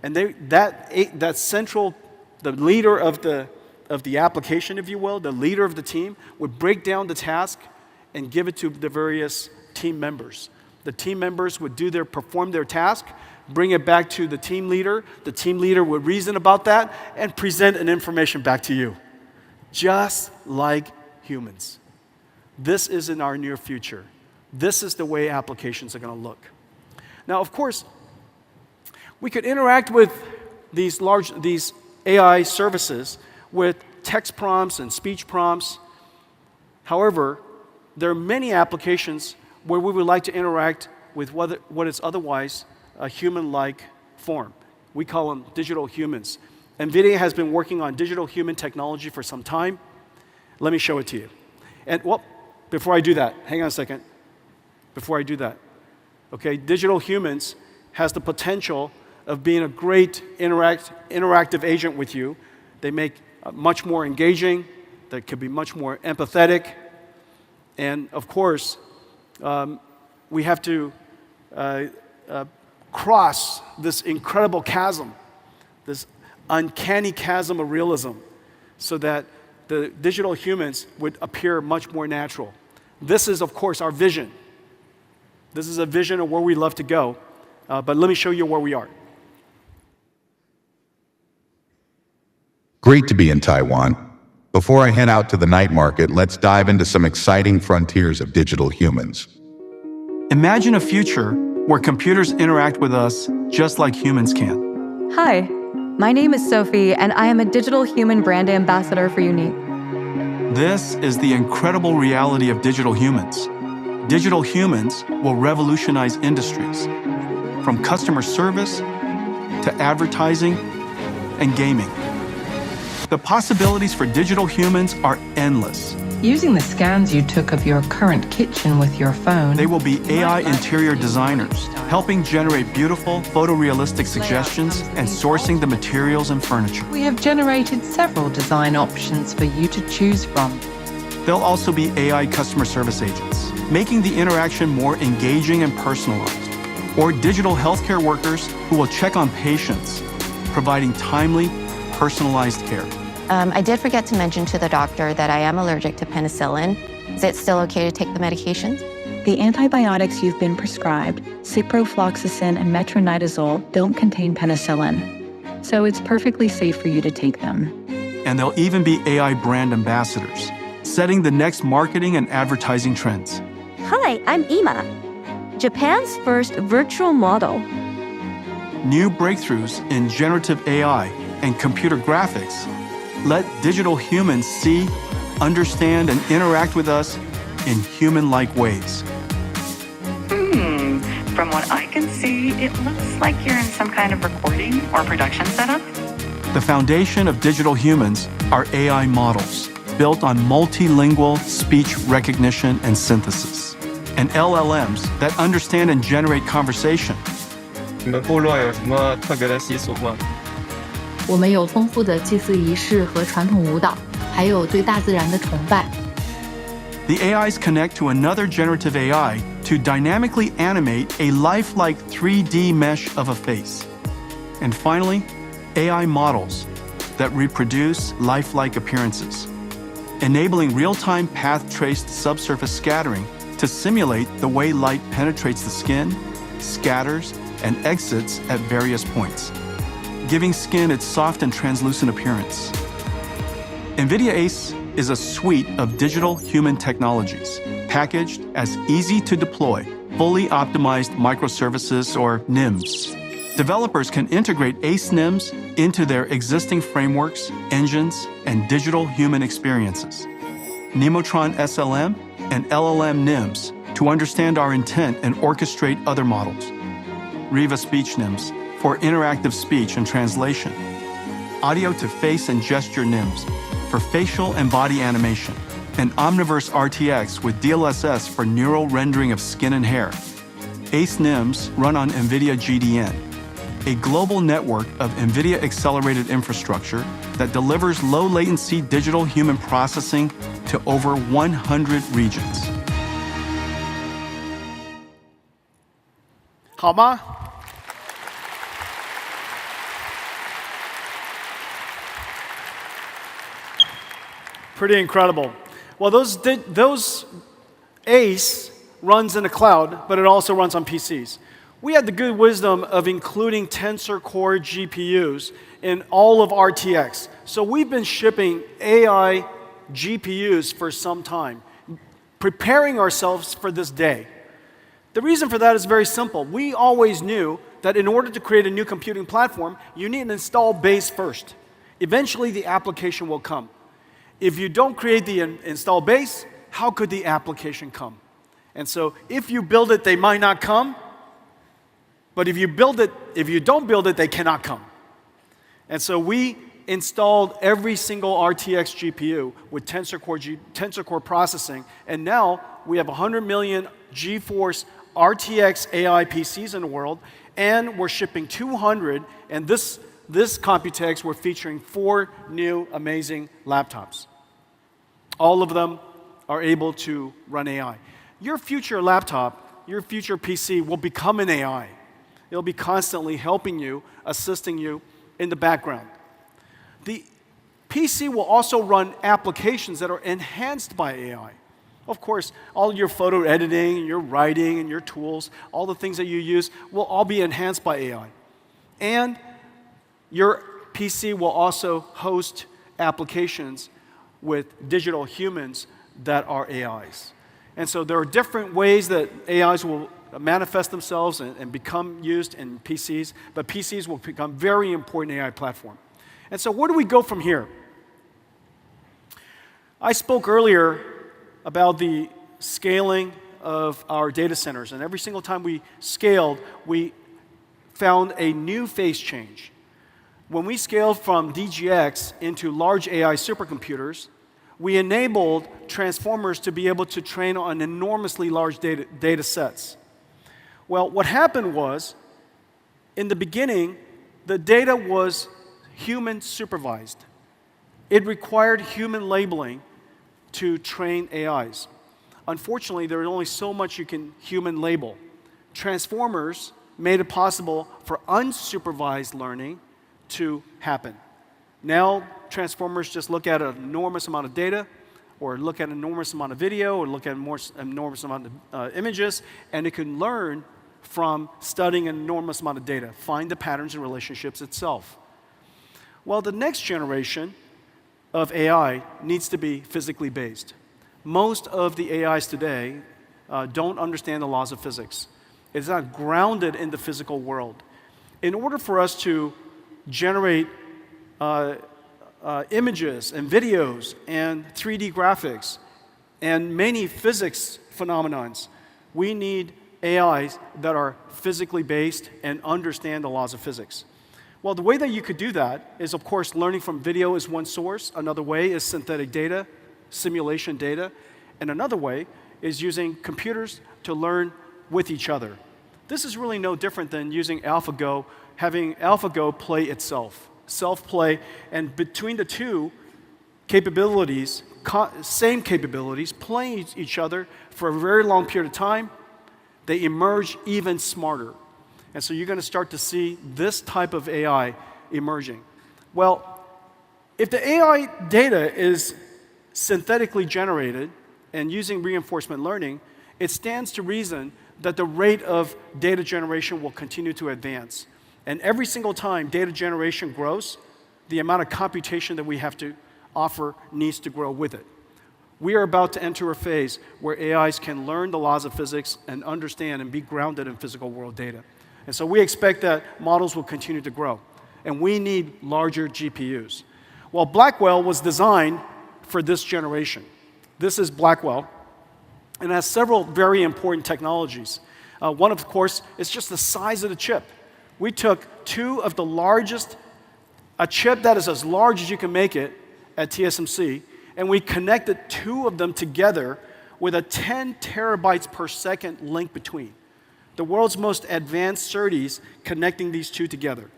And that central, the leader of the application, if you will, the leader of the team, would break down the task and give it to the various team members. The team members would perform their task, bring it back to the team leader. The team leader would reason about that and present an information back to you. Just like humans. This is in our near future. This is the way applications are going to look. Now, of course, we could interact with these AI services with text prompts and speech prompts. However, there are many applications where we would like to interact with what is otherwise a human-like form. We call them digital humans. NVIDIA has been working on digital human technology for some time. Let me show it to you. And before I do that, hang on a second. Before I do that, okay, digital humans has the potential of being a great interactive agent with you. They make much more engaging. They could be much more empathetic. And of course, we have to cross this incredible chasm, this uncanny chasm of realism, so that the digital humans would appear much more natural. This is, of course, our vision. This is a vision of where we love to go. But let me show you where we are. Great to be in Taiwan. Before I head out to the night market, let's dive into some exciting frontiers of digital humans. Imagine a future where computers interact with us just like humans can. Hi, my name is Sophie, and I am a digital human brand ambassador for Unique. This is the incredible reality of digital humans. Digital humans will revolutionize industries, from customer service to advertising and gaming. The possibilities for digital humans are endless. Using the scans you took of your current kitchen with your phone, they will be AI interior designers, helping generate beautiful, photorealistic suggestions and sourcing the materials and furniture. We have generated several design options for you to choose from. They'll also be AI customer service agents, making the interaction more engaging and personalized, or digital healthcare workers who will check on patients, providing timely, personalized care. I did forget to mention to the doctor that I am allergic to penicillin. Is it still okay to take the medications? The antibiotics you've been prescribed, ciprofloxacin and metronidazole, don't contain penicillin, so it's perfectly safe for you to take them. And they'll even be AI brand ambassadors, setting the next marketing and advertising trends. Hi, I'm Ima, Japan's first virtual model. New breakthroughs in generative AI and computer graphics let digital humans see, understand, and interact with us in human-like ways. From what I can see, it looks like you're in some kind of recording or production setup. The foundation of digital humans are AI models built on multilingual speech recognition and synthesis, and LLMs that understand and generate conversation. 你们部落有什么特别的习俗吗？我们有丰富的祭祀仪式和传统舞蹈，还有对大自然的崇拜。The AIs connect to another generative AI to dynamically animate a lifelike 3D mesh of a face. And finally, AI models that reproduce lifelike appearances, enabling real-time path-traced subsurface scattering to simulate the way light penetrates the skin, scatters, and exits at various points, giving skin its soft and translucent appearance. NVIDIA ACE is a suite of digital human technologies packaged as easy-to-deploy, fully optimized microservices, or Nims. Developers can integrate ACE Nims into their existing frameworks, engines, and digital human experiences. Nemotron SLM and LLM Nims to understand our intent and orchestrate other models. Riva Speech Nims for interactive speech and translation. Audio to face and gesture Nims for facial and body animation. And Omniverse RTX with DLSS for neural rendering of skin and hair. ACE Nims run on NVIDIA GDN, a global network of NVIDIA accelerated infrastructure that delivers low-latency digital human processing to over 100 regions. 好吗？ Pretty incredible. Well, those ACE runs in the cloud, but it also runs on PCs. We had the good wisdom of including Tensor Core GPUs in all of RTX. So we've been shipping AI GPUs for some time, preparing ourselves for this day. The reason for that is very simple. We always knew that in order to create a new computing platform, you need an install base first. Eventually, the application will come. If you don't create the install base, how could the application come? And so if you build it, they might not come. But if you don't build it, they cannot come. And so we installed every single RTX GPU with Tensor Core processing. And now we have 100 million GeForce RTX AI PCs in the world. And we're shipping 200. And this COMPUTEX, we're featuring 4 new amazing laptops. All of them are able to run AI. Your future laptop, your future PC will become an AI. It'll be constantly helping you, assisting you in the background. The PC will also run applications that are enhanced by AI. Of course, all your photo editing, your writing, and your tools, all the things that you use will all be enhanced by AI. And your PC will also host applications with digital humans that are AIs. And so there are different ways that AIs will manifest themselves and become used in PCs, but PCs will become very important AI platform. And so where do we go from here? I spoke earlier about the scaling of our data centers, and every single time we scaled, we found a new phase change. When we scaled from DGX into large AI supercomputers, we enabled transformers to be able to train on enormously large data sets. Well, what happened was, in the beginning, the data was human supervised. It required human labeling to train AIs. Unfortunately, there is only so much you can human label. Transformers made it possible for unsupervised learning to happen. Now, transformers just look at an enormous amount of data, or look at an enormous amount of video, or look at an enormous amount of images, and it can learn from studying an enormous amount of data, find the patterns and relationships itself. Well, the next generation of AI needs to be physically based. Most of the AIs today don't understand the laws of physics. It's not grounded in the physical world. In order for us to generate images and videos and 3D graphics and many physics phenomenons, we need AIs that are physically based and understand the laws of physics. Well, the way that you could do that is, of course, learning from video is one source. Another way is synthetic data, simulation data. And another way is using computers to learn with each other. This is really no different than using AlphaGo, having AlphaGo play itself, self-play, and between the two, capabilities, same capabilities, playing each other for a very long period of time, they emerge even smarter. And so you're going to start to see this type of AI emerging. Well, if the AI data is synthetically generated and using reinforcement learning, it stands to reason that the rate of data generation will continue to advance. And every single time data generation grows, the amount of computation that we have to offer needs to grow with it. We are about to enter a phase where AIs can learn the laws of physics and understand and be grounded in physical world data. And so we expect that models will continue to grow. And we need larger GPUs. Well, Blackwell was designed for this generation. This is Blackwell, and it has several very important technologies. One, of course, is just the size of the chip. We took two of the largest, a chip that is as large as you can make it at TSMC, and we connected two of them together with a 10 terabytes per second link between. The world's most advanced SerDes connecting these two together.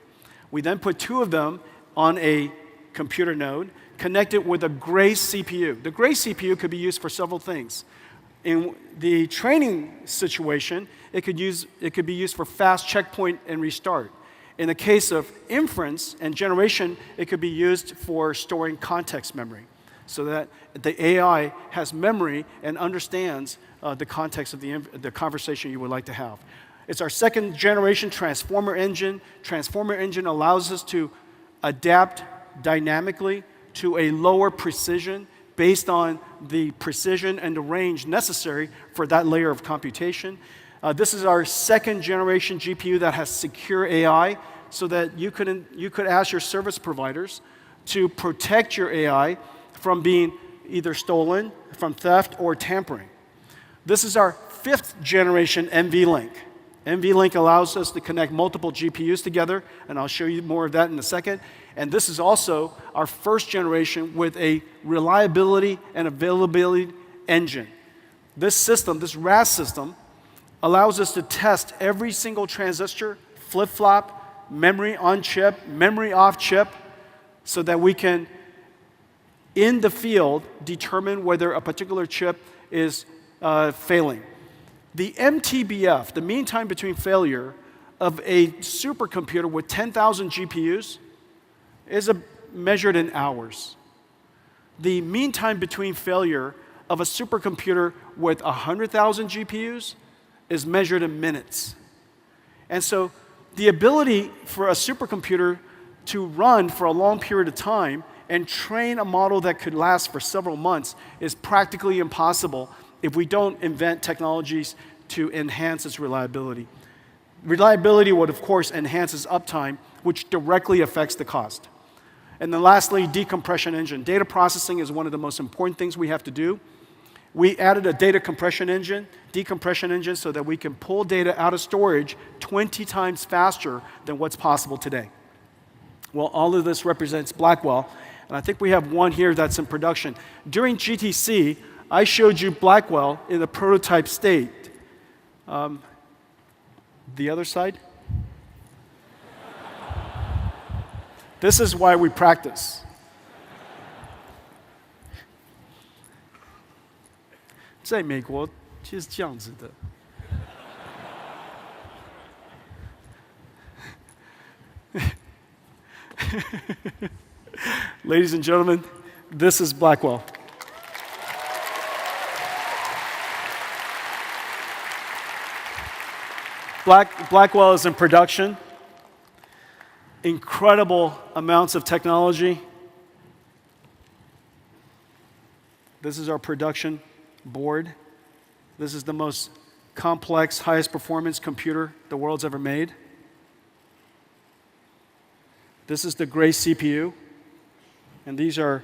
We then put two of them on a computer node, connected with a Grace CPU. The Grace CPU could be used for several things. In the training situation, it could be used for fast checkpoint and restart. In the case of inference and generation, it could be used for storing context memory, so that the AI has memory and understands the context of the conversation you would like to have. It's our second generation transformer engine. Transformer engine allows us to adapt dynamically to a lower precision based on the precision and the range necessary for that layer of computation. This is our second generation GPU that has secure AI, so that you could ask your service providers to protect your AI from being either stolen, from theft, or tampering. This is our fifth generation NVLink. NVLink allows us to connect multiple GPUs together, and I'll show you more of that in a second. And this is also our first generation with a reliability and availability engine. This system, this RAS system, allows us to test every single transistor, flip-flop, memory on chip, memory off chip, so that we can, in the field, determine whether a particular chip is failing. The MTBF, the mean time between failure of a supercomputer with 10,000 GPUs, is measured in hours. The mean time between failure of a supercomputer with 100,000 GPUs is measured in minutes. And so the ability for a supercomputer to run for a long period of time and train a model that could last for several months is practically impossible if we don't invent technologies to enhance its reliability. Reliability would, of course, enhance its uptime, which directly affects the cost. And then lastly, decompression engine. Data processing is one of the most important things we have to do. We added a data compression engine, decompression engine, so that we can pull data out of storage 20 times faster than what's possible today. Well, all of this represents Blackwell, and I think we have one here that's in production. During GTC, I showed you Blackwell in the prototype state. The other side? This is why we practice. In 美国就是这样子的。Ladies and gentlemen, this is Blackwell. Blackwell is in production. Incredible amounts of technology. This is our production board. This is the most complex, highest performance computer the world's ever made. This is the Grace CPU. And these are,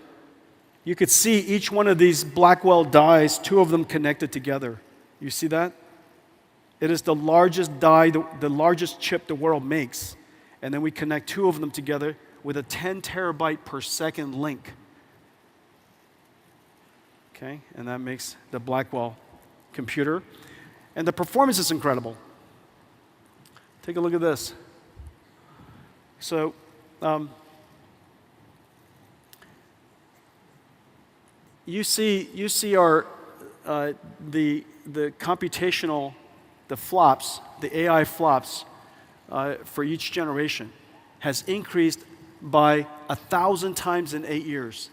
you could see each one of these Blackwell dies, two of them connected together. You see that? It is the largest die, the largest chip the world makes. And then we connect two of them together with a 10 terabyte per second link. Okay, and that makes the Blackwell computer. And the performance is incredible. Take a look at this. So, you see our the computational, the flops, the AI flops for each generation has increased by 1,000 times in 8 years.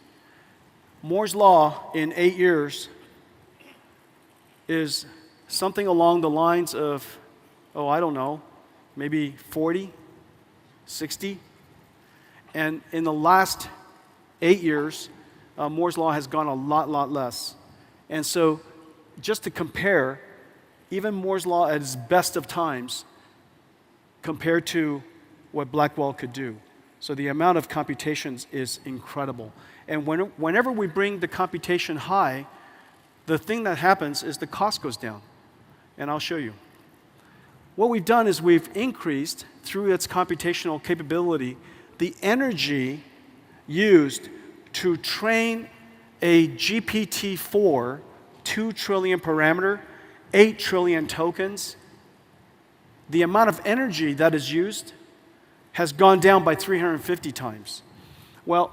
Moore's law in 8 years is something along the lines of, oh, I don't know, maybe 40, 60. And in the last 8 years, Moore's law has gone a lot less. And so just to compare, even Moore's law at its best of times compared to what Blackwell could do. So the amount of computations is incredible. And whenever we bring the computation high, the thing that happens is the cost goes down. And I'll show you. What we've done is we've increased, through its computational capability, the energy used to train a GPT-4, 2 trillion parameter, 8 trillion tokens. The amount of energy that is used has gone down by 350 times. Well,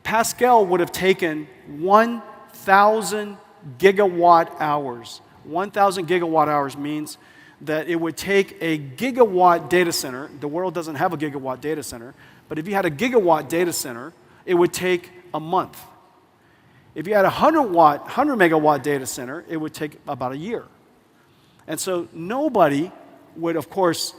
Pascal would have taken 1,000 gigawatt hours. 1,000 gigawatt hours means that it would take a gigawatt data center. The world doesn't have a gigawatt data center, but if you had a gigawatt data center, it would take a month. If you had a 100 megawatt data center, it would take about a year. And so nobody would, of course,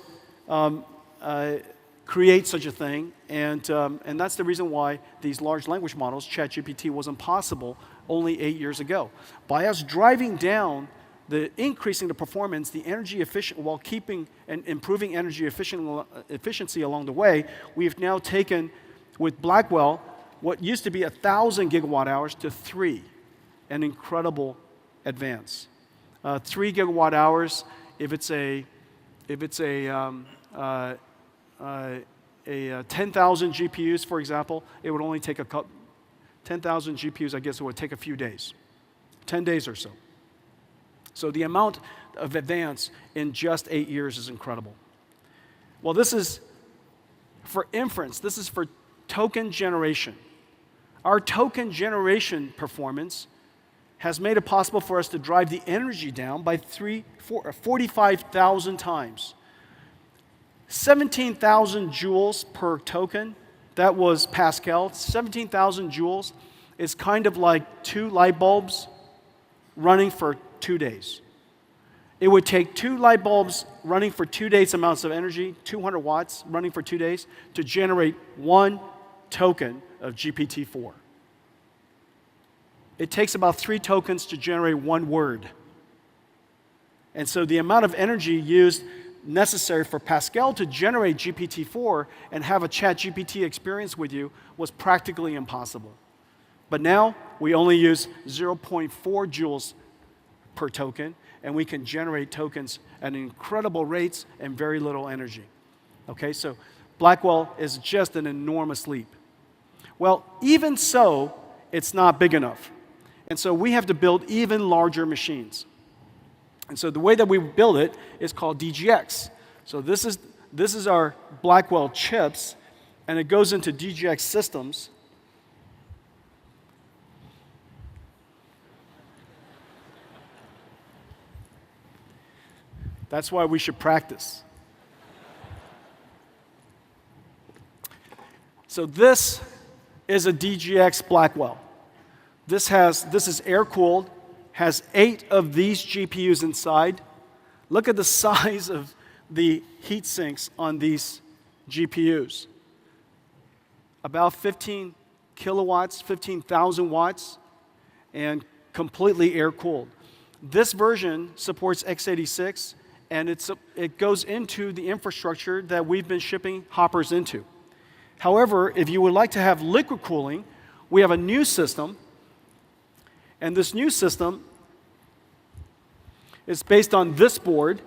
create such a thing, and that's the reason why these large language models, ChatGPT, wasn't possible only 8 years ago. By us driving down increasing the performance, the energy efficient, while keeping and improving energy efficiency along the way, we've now taken, with Blackwell, what used to be 1,000 gigawatt hours to 3, an incredible advance. 3 gigawatt hours, if it's a 10,000 GPUs, for example, it would only take 10,000 GPUs, I guess it would take a few days, 10 days or so. So the amount of advance in just 8 years is incredible. Well, this is for inference. This is for token generation. Our token generation performance has made it possible for us to drive the energy down by 45,000 times. 17,000 joules per token, that was Pascal. 17,000 joules is kind of like 2 light bulbs running for 2 days. It would take 2 light bulbs running for 2 days amounts of energy, 200 watts running for 2 days, to generate 1 token of GPT-4. It takes about 3 tokens to generate 1 word. And so the amount of energy used necessary for Pascal to generate GPT-4 and have a ChatGPT experience with you was practically impossible. But now we only use 0.4 joules per token, and we can generate tokens at incredible rates and very little energy. Okay, so Blackwell is just an enormous leap. Well, even so, it's not big enough. And so we have to build even larger machines. And so the way that we build it is called DGX. So this is our Blackwell chips, and it goes into DGX systems. That's why we should practice. So this is a DGX Blackwell. This is air-cooled, has 8 of these GPUs inside. Look at the size of the heat sinks on these GPUs. About 15 kilowatts, 15,000 watts, and completely air-cooled. This version supports x86, and it goes into the infrastructure that we've been shipping hoppers into. However, if you would like to have liquid cooling, we have a new system, and this new system is based on this board,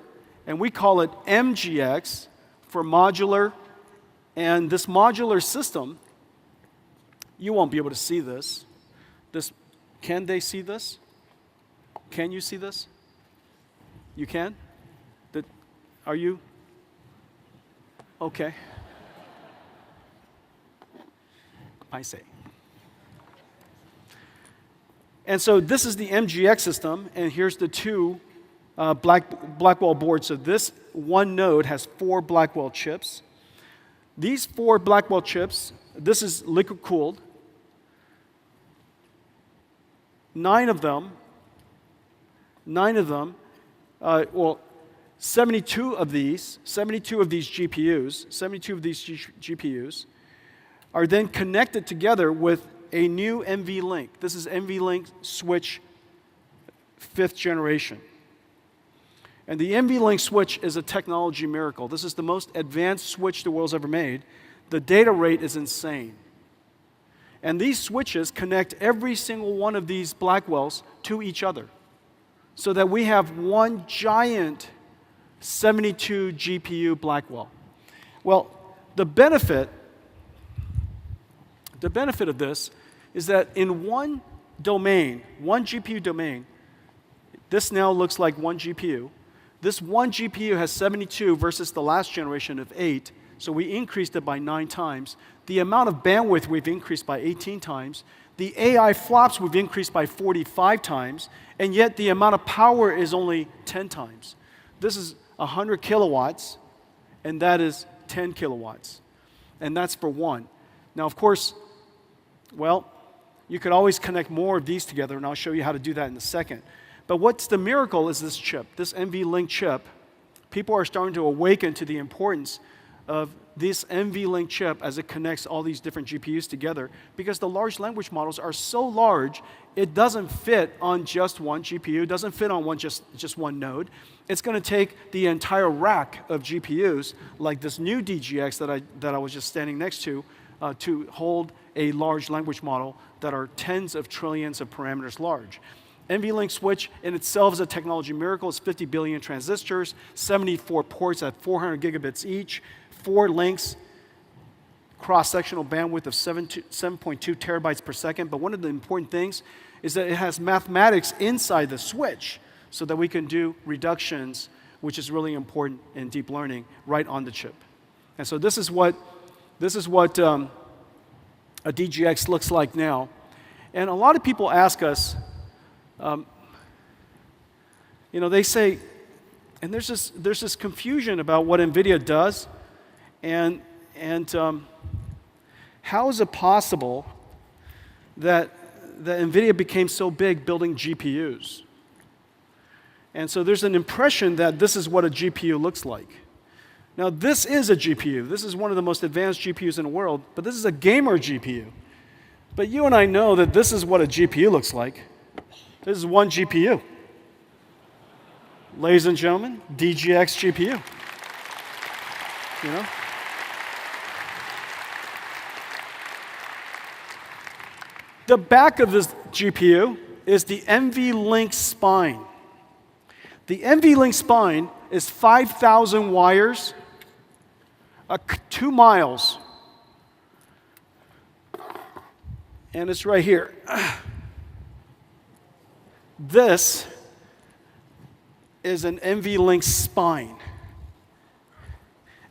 and we call it MGX for modular. And this modular system, you won't be able to see this. Can they see this? Can you see this? You can? Are you? Okay. I say. And so this is the MGX system, and here's the two Blackwell boards. So this one node has 4 Blackwell chips. These 4 Blackwell chips, this is liquid-cooled. 9 of them, 72 of these GPUs are then connected together with a new NVLink. This is NVLink switch 5th generation. And the NVLink switch is a technology miracle. This is the most advanced switch the world's ever made. The data rate is insane. And these switches connect every single one of these Blackwells to each other so that we have one giant 72 GPU Blackwell. Well, the benefit of this is that in one domain, one GPU domain, this now looks like one GPU. This one GPU has 72 versus the last generation of 8, so we increased it by 9 times. The amount of bandwidth we've increased by 18 times. The AI flops we've increased by 45 times, and yet the amount of power is only 10 times. This is 100 kilowatts, and that is 10 kilowatts. And that's for one. Now, of course, well, you could always connect more of these together, and I'll show you how to do that in a second. But what's the miracle is this chip, this NVLink chip. People are starting to awaken to the importance of this NVLink chip as it connects all these different GPUs together, because the large language models are so large, it doesn't fit on just one GPU, doesn't fit on just one node. It's going to take the entire rack of GPUs, like this new DGX that I was just standing next to hold a large language model that are tens of trillions of parameters large. NVLink switch in itself is a technology miracle. It's 50 billion transistors, 74 ports at 400 gigabits each, 4 links, cross-sectional bandwidth of 7.2 terabytes per second. But one of the important things is that it has mathematics inside the switch so that we can do reductions, which is really important in deep learning, right on the chip. And so this is what a DGX looks like now. And a lot of people ask us, they say, and there's this confusion about what NVIDIA does, and how is it possible that NVIDIA became so big building GPUs? And so there's an impression that this is what a GPU looks like. Now, this is a GPU. This is one of the most advanced GPUs in the world, but this is a gamer GPU. But you and I know that this is what a GPU looks like. This is one GPU. Ladies and gentlemen, DGX GPU. The back of this GPU is the NVLink spine. The NVLink spine is 5,000 wires, 2 miles. And it's right here. This is an NVLink spine.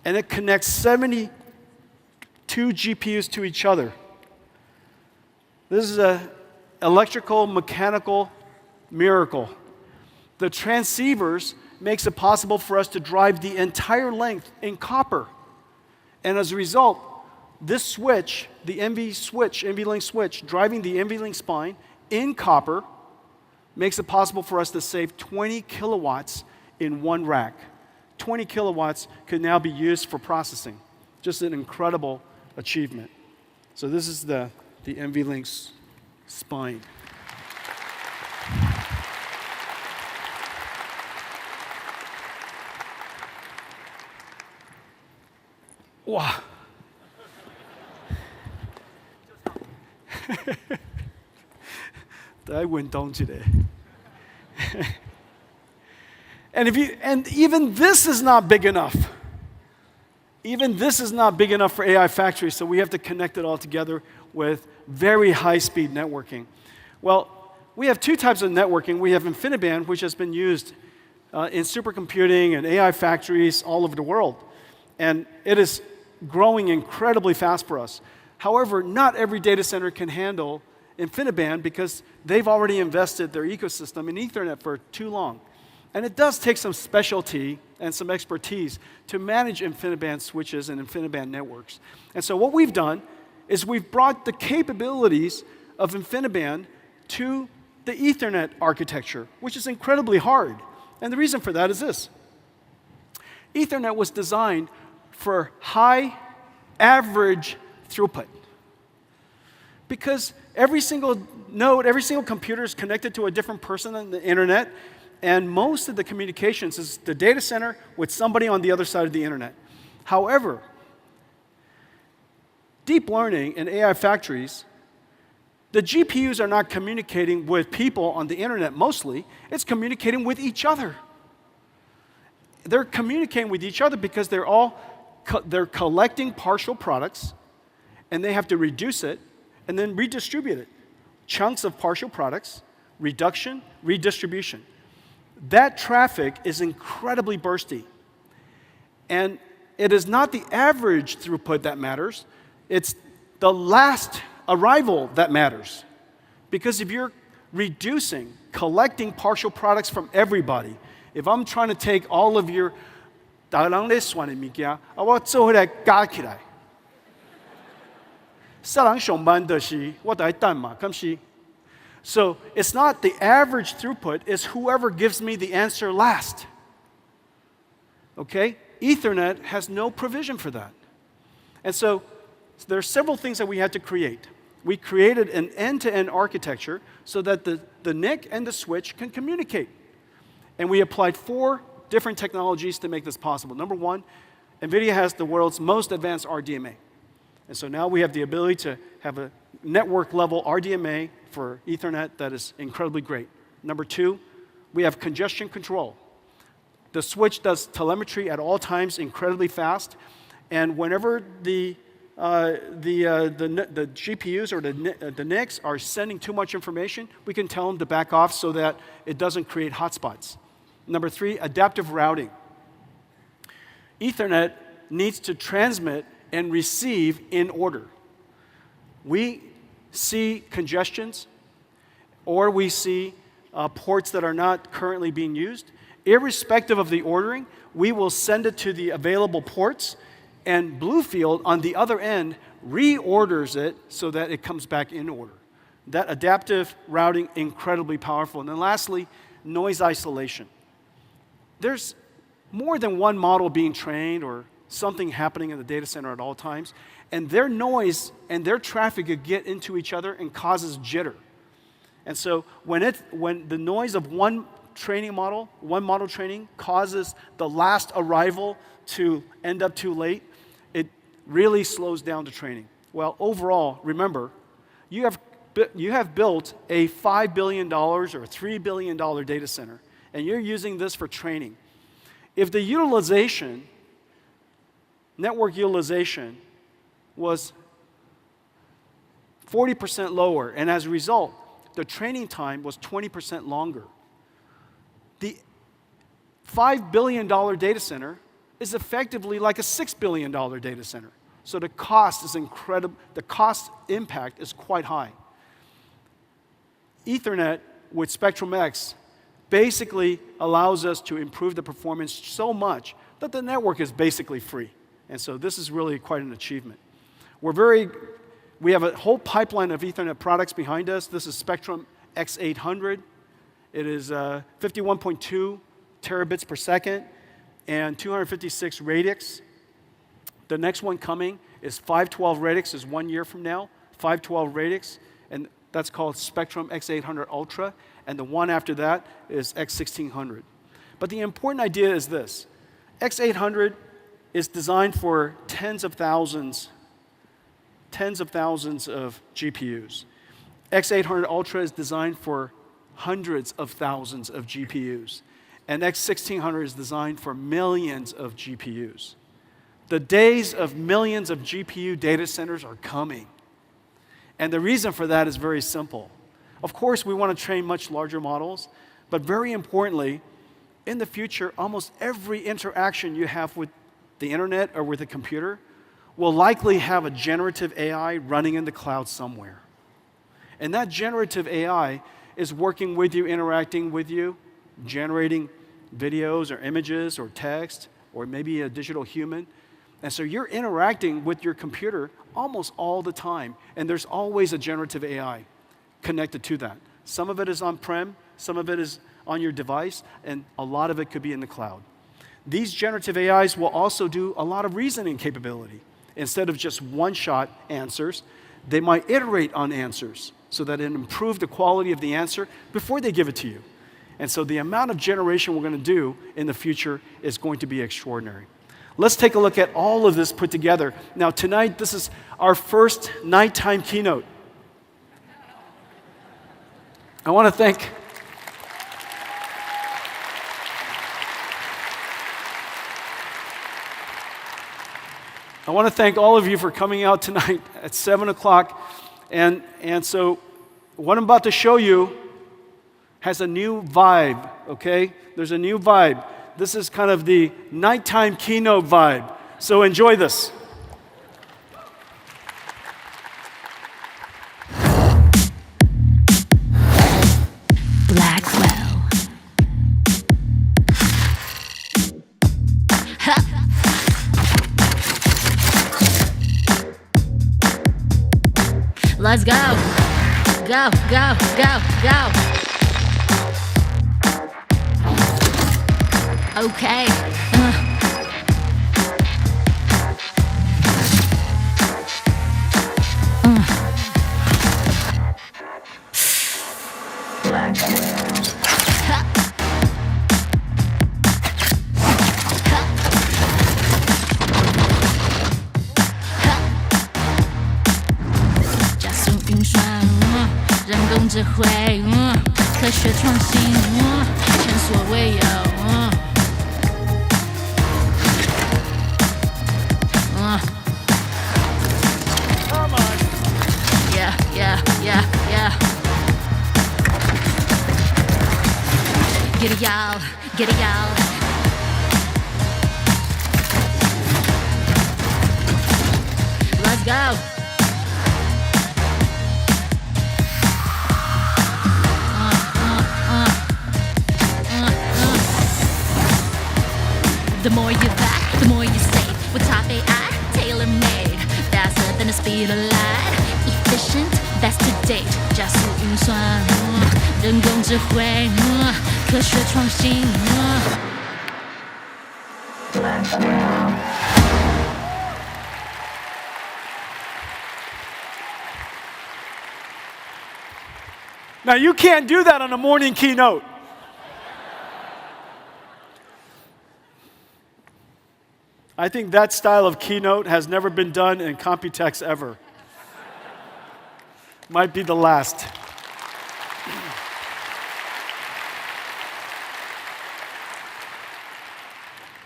And it connects 72 GPUs to each other. This is an electrical, mechanical miracle. The transceivers makes it possible for us to drive the entire length in copper. And as a result, this switch, the NVLink switch, driving the NVLink spine in copper, makes it possible for us to save 20 kilowatts in one rack. 20 kilowatts could now be used for processing. Just an incredible achievement. So this is the NVLink spine. Wow. I went down today. And even this is not big enough. Even this is not big enough for AI factories, so we have to connect it all together with very high-speed networking. Well, we have 2 types of networking. We have InfiniBand, which has been used in supercomputing and AI factories all over the world. And it is growing incredibly fast for us. However, not every data center can handle InfiniBand because they've already invested their ecosystem in Ethernet for too long. And it does take some specialty and some expertise to manage InfiniBand switches and InfiniBand networks. And so what we've done is we've brought the capabilities of InfiniBand to the Ethernet architecture, which is incredibly hard. And the reason for that is this. Ethernet was designed for high average throughput. Because every single node, every single computer is connected to a different person on the internet, and most of the communications is the data center with somebody on the other side of the internet. However, deep learning and AI factories, the GPUs are not communicating with people on the internet mostly, it's communicating with each other. They're communicating with each other because they're collecting partial products, and they have to reduce it and then redistribute it. Chunks of partial products, reduction, redistribution. That traffic is incredibly bursty. And it is not the average throughput that matters, it's the last arrival that matters. Because if you're reducing, collecting partial products from everybody, if I'm trying to take all of your so it's not the average throughput, it's whoever gives me the answer last. Okay? Ethernet has no provision for that. And so there are several things that we had to create. We created an end-to-end architecture so that the NIC and the switch can communicate. And we applied 4 different technologies to make this possible. Number one, NVIDIA has the world's most advanced RDMA. And so now we have the ability to have a network-level RDMA for Ethernet that is incredibly great. Number 2, we have congestion control. The switch does telemetry at all times incredibly fast. And whenever the GPUs or the NICs are sending too much information, we can tell them to back off so that it doesn't create hotspots. Number 3, adaptive routing. Ethernet needs to transmit and receive in order. We see congestions, or we see ports that are not currently being used. Irrespective of the ordering, we will send it to the available ports, and Bluefield on the other end reorders it so that it comes back in order. That adaptive routing, incredibly powerful. And then lastly, noise isolation. There's more than one model being trained or something happening in the data center at all times, and their noise and their traffic could get into each other and causes jitter. And so when the noise of one model training causes the last arrival to end up too late, it really slows down the training. Well, overall, remember, you have built a $5 billion or $3 billion data center, and you're using this for training. If the utilization, network utilization, was 40% lower, and as a result, the training time was 20% longer, the $5 billion data center is effectively like a $6 billion data center. So the cost is incredible. The cost impact is quite high. Ethernet with Spectrum-X basically allows us to improve the performance so much that the network is basically free. And so this is really quite an achievement. We have a whole pipeline of Ethernet products behind us. This is Spectrum X800. It is 51.2 terabits per second and 256 radix. The next one coming is 512 radix, is 1 year from now. 512 radix, and that's called Spectrum X800 Ultra. And the one after that is X1600. But the important idea is this. X800 is designed for tens of thousands of GPUs. X800 Ultra is designed for hundreds of thousands of GPUs. And X1600 is designed for millions of GPUs. The days of millions of GPU data centers are coming. And the reason for that is very simple. Of course, we want to train much larger models, but very importantly, in the future, almost every interaction you have with the internet or with a computer will likely have a generative AI running in the cloud somewhere. And that generative AI is working with you, interacting with you, generating videos or images or text, or maybe a digital human. And so you're interacting with your computer almost all the time, and there's always a generative AI connected to that. Some of it is on-prem, some of it is on your device, and a lot of it could be in the cloud. These generative AIs will also do a lot of reasoning capability. Instead of just one-shot answers, they might iterate on answers so that it improves the quality of the answer before they give it to you. And so the amount of generation we're going to do in the future is going to be extraordinary. Let's take a look at all of this put together. Now tonight, this is our first nighttime keynote. I want to thank all of you for coming out tonight at 7 o'clock. And so what I'm about to show you has a new vibe, okay? There's a new vibe. This is kind of the nighttime keynote vibe. So enjoy this. Blackwell. Let's go. Go, go, go, go. Okay.加速运算，人工智慧，科学创新，前所未有。Get it, y'all. Get it, y'all. Let's go. The more you buy, the more you save. With top AI, tailor-made. Faster than the speed of light. Efficient, best to date. 加速运算，人工智慧，科学创新。Now you can't do that on a morning keynote. I think that style of keynote has never been done in COMPUTEX ever. Might be the last.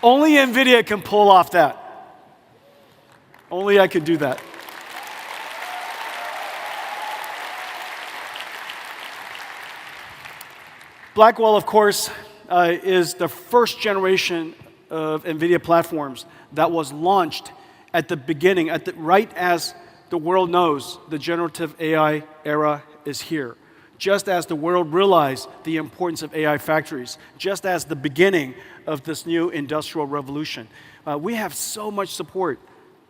Only NVIDIA can pull off that. Only I could do that. Blackwell, of course, is the first generation of NVIDIA platforms that was launched at the beginning, right as the world knows the generative AI era is here. Just as the world realized the importance of AI factories, just as the beginning of this new industrial revolution. We have so much support.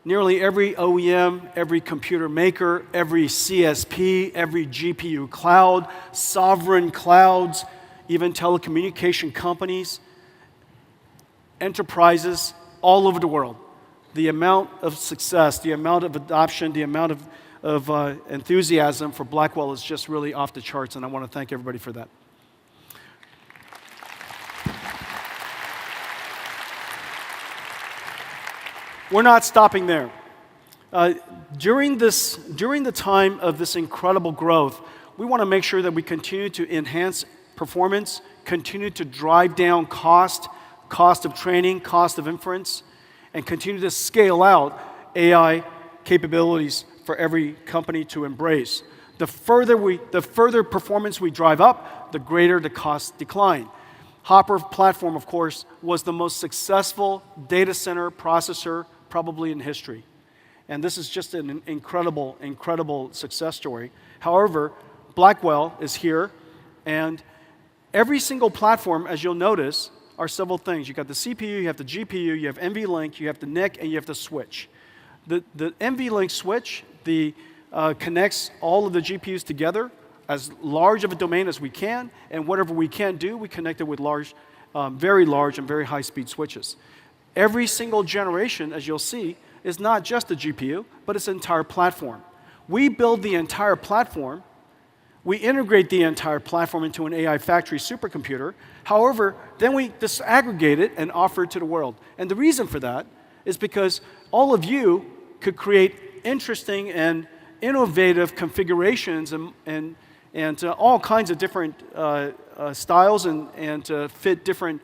Nearly every OEM, every computer maker, every CSP, every GPU cloud, sovereign clouds, even telecommunication companies, enterprises all over the world. The amount of success, the amount of adoption, the amount of enthusiasm for Blackwell is just really off the charts, and I want to thank everybody for that. We're not stopping there. During the time of this incredible growth, we want to make sure that we continue to enhance performance, continue to drive down cost of training, cost of inference, and continue to scale out AI capabilities for every company to embrace. The further performance we drive up, the greater the cost decline. Hopper platform, of course, was the most successful data center processor probably in history. And this is just an incredible, incredible success story. However, Blackwell is here, and every single platform, as you'll notice, are several things. You got the CPU, you have the GPU, you have NVLink, you have the NIC, and you have the switch. The NVLink switch connects all of the GPUs together as large of a domain as we can, and whatever we can't do, we connect it with very large and very high-speed switches. Every single generation, as you'll see, is not just the GPU, but it's an entire platform. We build the entire platform. We integrate the entire platform into an AI factory supercomputer. However, then we disaggregate it and offer it to the world. And the reason for that is because all of you could create interesting and innovative configurations and all kinds of different styles and to fit different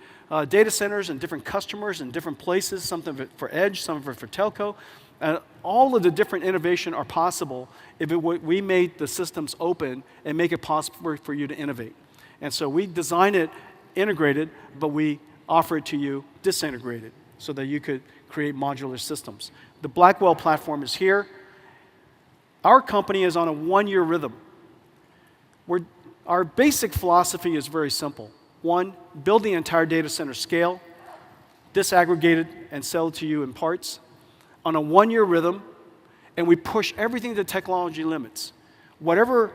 data centers and different customers and different places, some of it for edge, some of it for telco. And all of the different innovation are possible if we made the systems open and make it possible for you to innovate. And so we design it integrated, but we offer it to you disintegrated so that you could create modular systems. The Blackwell platform is here. Our company is on a one-year rhythm. Our basic philosophy is very simple. One, build the entire data center scale, disaggregate it, and sell it to you in parts on a one-year rhythm, and we push everything to technology limits. Whatever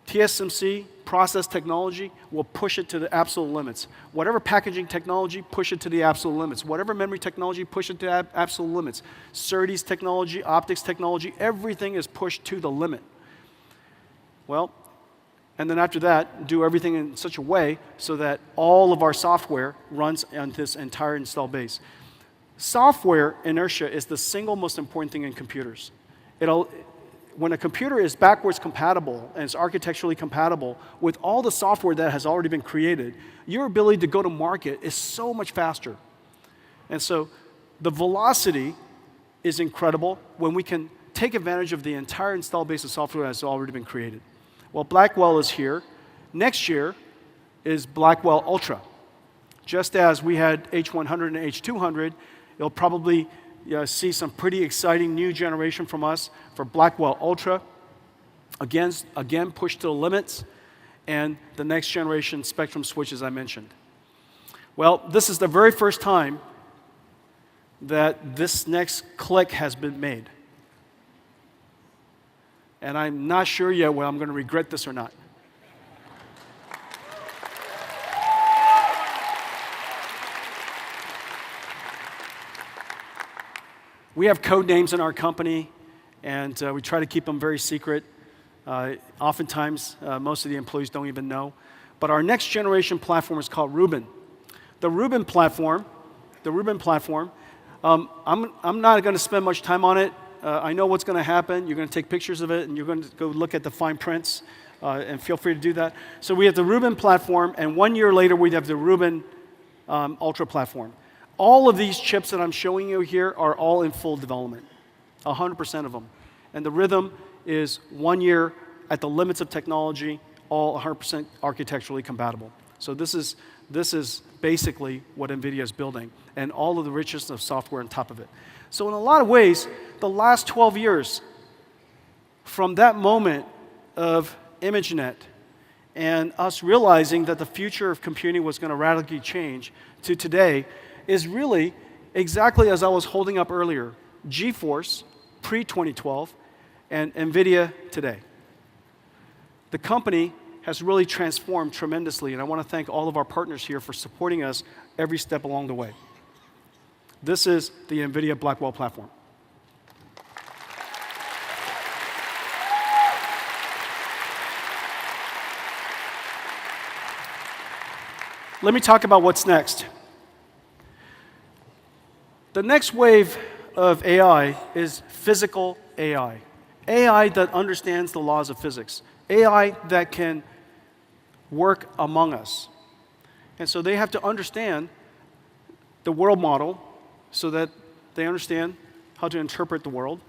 TSMC process technology, we'll push it to the absolute limits. Whatever packaging technology, push it to the absolute limits. Whatever memory technology, push it to absolute limits. SerDes technology, optics technology, everything is pushed to the limit. Well, and then after that, do everything in such a way so that all of our software runs on this entire install base. Software inertia is the single most important thing in computers. When a computer is backwards compatible and it's architecturally compatible with all the software that has already been created, your ability to go to market is so much faster. And so the velocity is incredible when we can take advantage of the entire install base of software that has already been created. Well, Blackwell is here. Next year is Blackwell Ultra. Just as we had H100 and H200, you'll probably see some pretty exciting new generation from us for Blackwell Ultra. Again, pushed to the limits, and the next generation Spectrum switch, as I mentioned. Well, this is the very first time that this next click has been made. And I'm not sure yet whether I'm going to regret this or not. We have code names in our company, and we try to keep them very secret. Oftentimes, most of the employees don't even know. But our next generation platform is called Rubin. The Rubin platform, I'm not going to spend much time on it. I know what's going to happen. You're going to take pictures of it, and you're going to go look at the fine prints, and feel free to do that. So we have the Rubin platform, and 1 year later, we have the Rubin Ultra platform. All of these chips that I'm showing you here are all in full development, 100% of them. And the rhythm is 1 year at the limits of technology, all 100% architecturally compatible. So this is basically what NVIDIA is building, and all of the richness of software on top of it. So in a lot of ways, the last 12 years, from that moment of ImageNet and us realizing that the future of computing was going to radically change to today, is really exactly as I was holding up earlier, GeForce pre-2012 and NVIDIA today. The company has really transformed tremendously, and I want to thank all of our partners here for supporting us every step along the way. This is the NVIDIA Blackwell platform. Let me talk about what's next. The next wave of AI is physical AI. AI that understands the laws of physics. AI that can work among us. And so they have to understand the world model so that they understand how to interpret the world,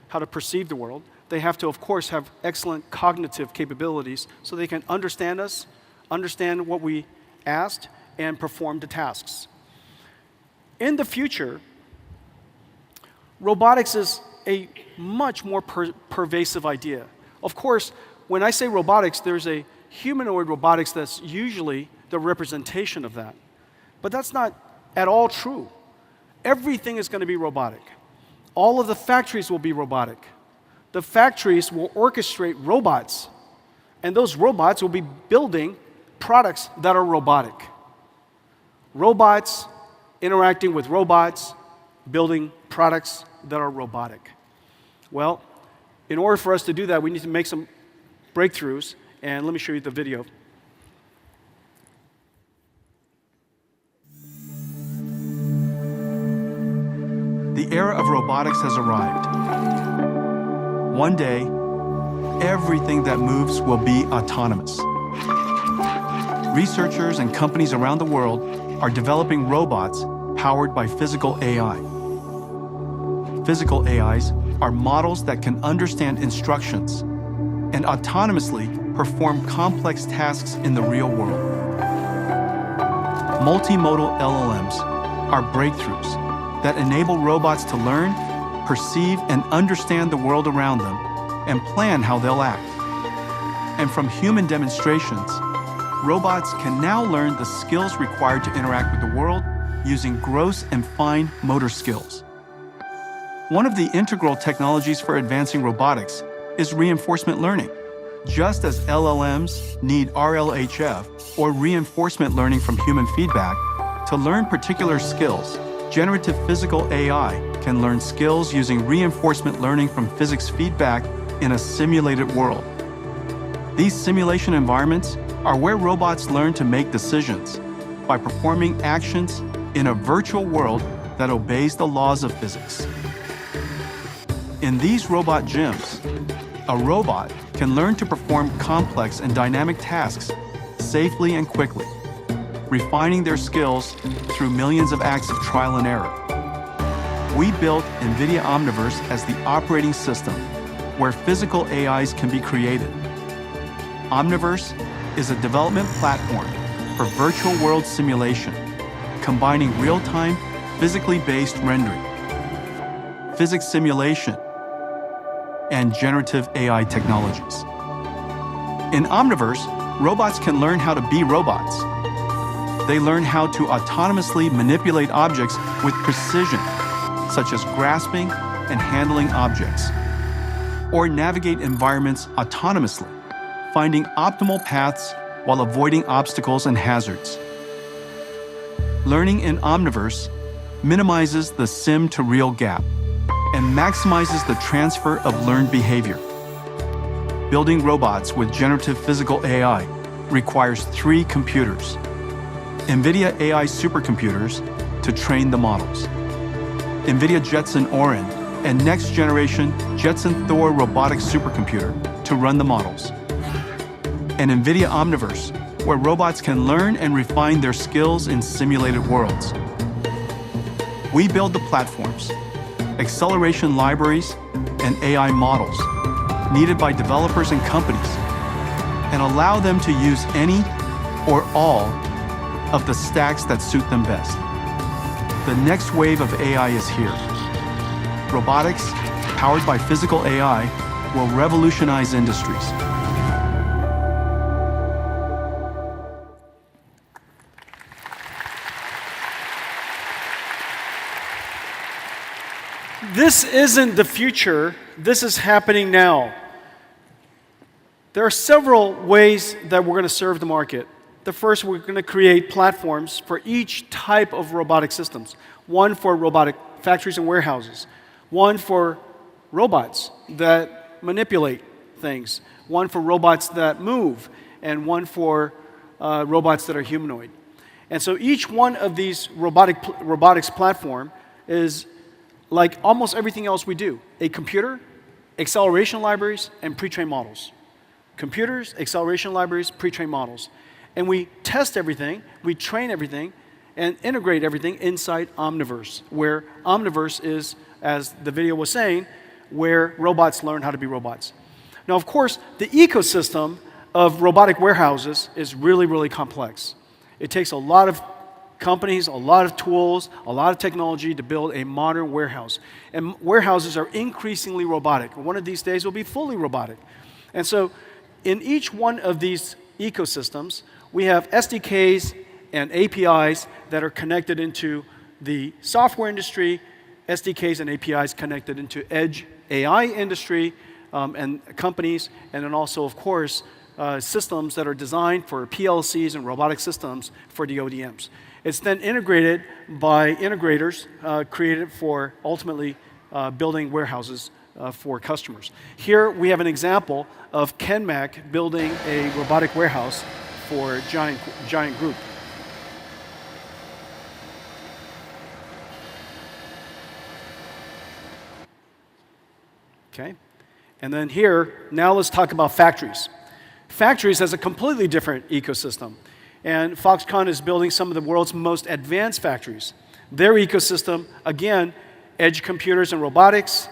how to perceive the world. They have to, of course, have excellent cognitive capabilities so they can understand us, understand what we asked, and perform the tasks. In the future, robotics is a much more pervasive idea. Of course, when I say robotics, there's a humanoid robotics that's usually the representation of that. But that's not at all true. Everything is going to be robotic. All of the factories will be robotic. The factories will orchestrate robots, and those robots will be building products that are robotic. Robots interacting with robots, building products that are robotic. Well, in order for us to do that, we need to make some breakthroughs, and let me show you the video. The era of robotics has arrived. One day, everything that moves will be autonomous. Researchers and companies around the world are developing robots powered by physical AI. Physical AIs are models that can understand instructions and autonomously perform complex tasks in the real world. Multimodal LLMs are breakthroughs that enable robots to learn, perceive, and understand the world around them and plan how they'll act. And from human demonstrations, robots can now learn the skills required to interact with the world using gross and fine motor skills. One of the integral technologies for advancing robotics is reinforcement learning. Just as LLMs need RLHF, or reinforcement learning from human feedback, to learn particular skills, generative physical AI can learn skills using reinforcement learning from physics feedback in a simulated world. These simulation environments are where robots learn to make decisions by performing actions in a virtual world that obeys the laws of physics. In these robot gyms, a robot can learn to perform complex and dynamic tasks safely and quickly, refining their skills through millions of acts of trial and error. We built NVIDIA Omniverse as the operating system where physical AIs can be created. Omniverse is a development platform for virtual world simulation, combining real-time, physically based rendering, physics simulation, and generative AI technologies. In Omniverse, robots can learn how to be robots. They learn how to autonomously manipulate objects with precision, such as grasping and handling objects, or navigate environments autonomously, finding optimal paths while avoiding obstacles and hazards. Learning in Omniverse minimizes the sim-to-real gap and maximizes the transfer of learned behavior. Building robots with generative physical AI requires 3 computers: NVIDIA AI supercomputers to train the models, NVIDIA Jetson Orin and next-generation Jetson Thor robotics supercomputer to run the models, and NVIDIA Omniverse, where robots can learn and refine their skills in simulated worlds. We build the platforms, acceleration libraries, and AI models needed by developers and companies, and allow them to use any or all of the stacks that suit them best. The next wave of AI is here. Robotics, powered by physical AI, will revolutionize industries. This isn't the future, this is happening now. There are several ways that we're going to serve the market. The first, we're going to create platforms for each type of robotic systems. One for robotic factories and warehouses. One for robots that manipulate things. One for robots that move. And one for robots that are humanoid. And so each one of these robotics platform is like almost everything else we do: a computer, acceleration libraries, and pre-trained models. Computers, acceleration libraries, pre-trained models. And we test everything, we train everything, and integrate everything inside Omniverse, where Omniverse is, as the video was saying, where robots learn how to be robots. Now, of course, the ecosystem of robotic warehouses is really, really complex. It takes a lot of companies, a lot of tools, a lot of technology to build a modern warehouse. And warehouses are increasingly robotic. One of these days will be fully robotic. And so in each one of these ecosystems, we have SDKs and APIs that are connected into the software industry, SDKs and APIs connected into edge AI industry and companies, and then also, of course, systems that are designed for PLCs and robotic systems for the ODMs. It's then integrated by integrators created for ultimately building warehouses for customers. Here we have an example of Kenmac building a robotic warehouse for Giant Group. Okay, and then here, now let's talk about factories. Factories has a completely different ecosystem. And Foxconn is building some of the world's most advanced factories. Their ecosystem, again, edge computers and robotics,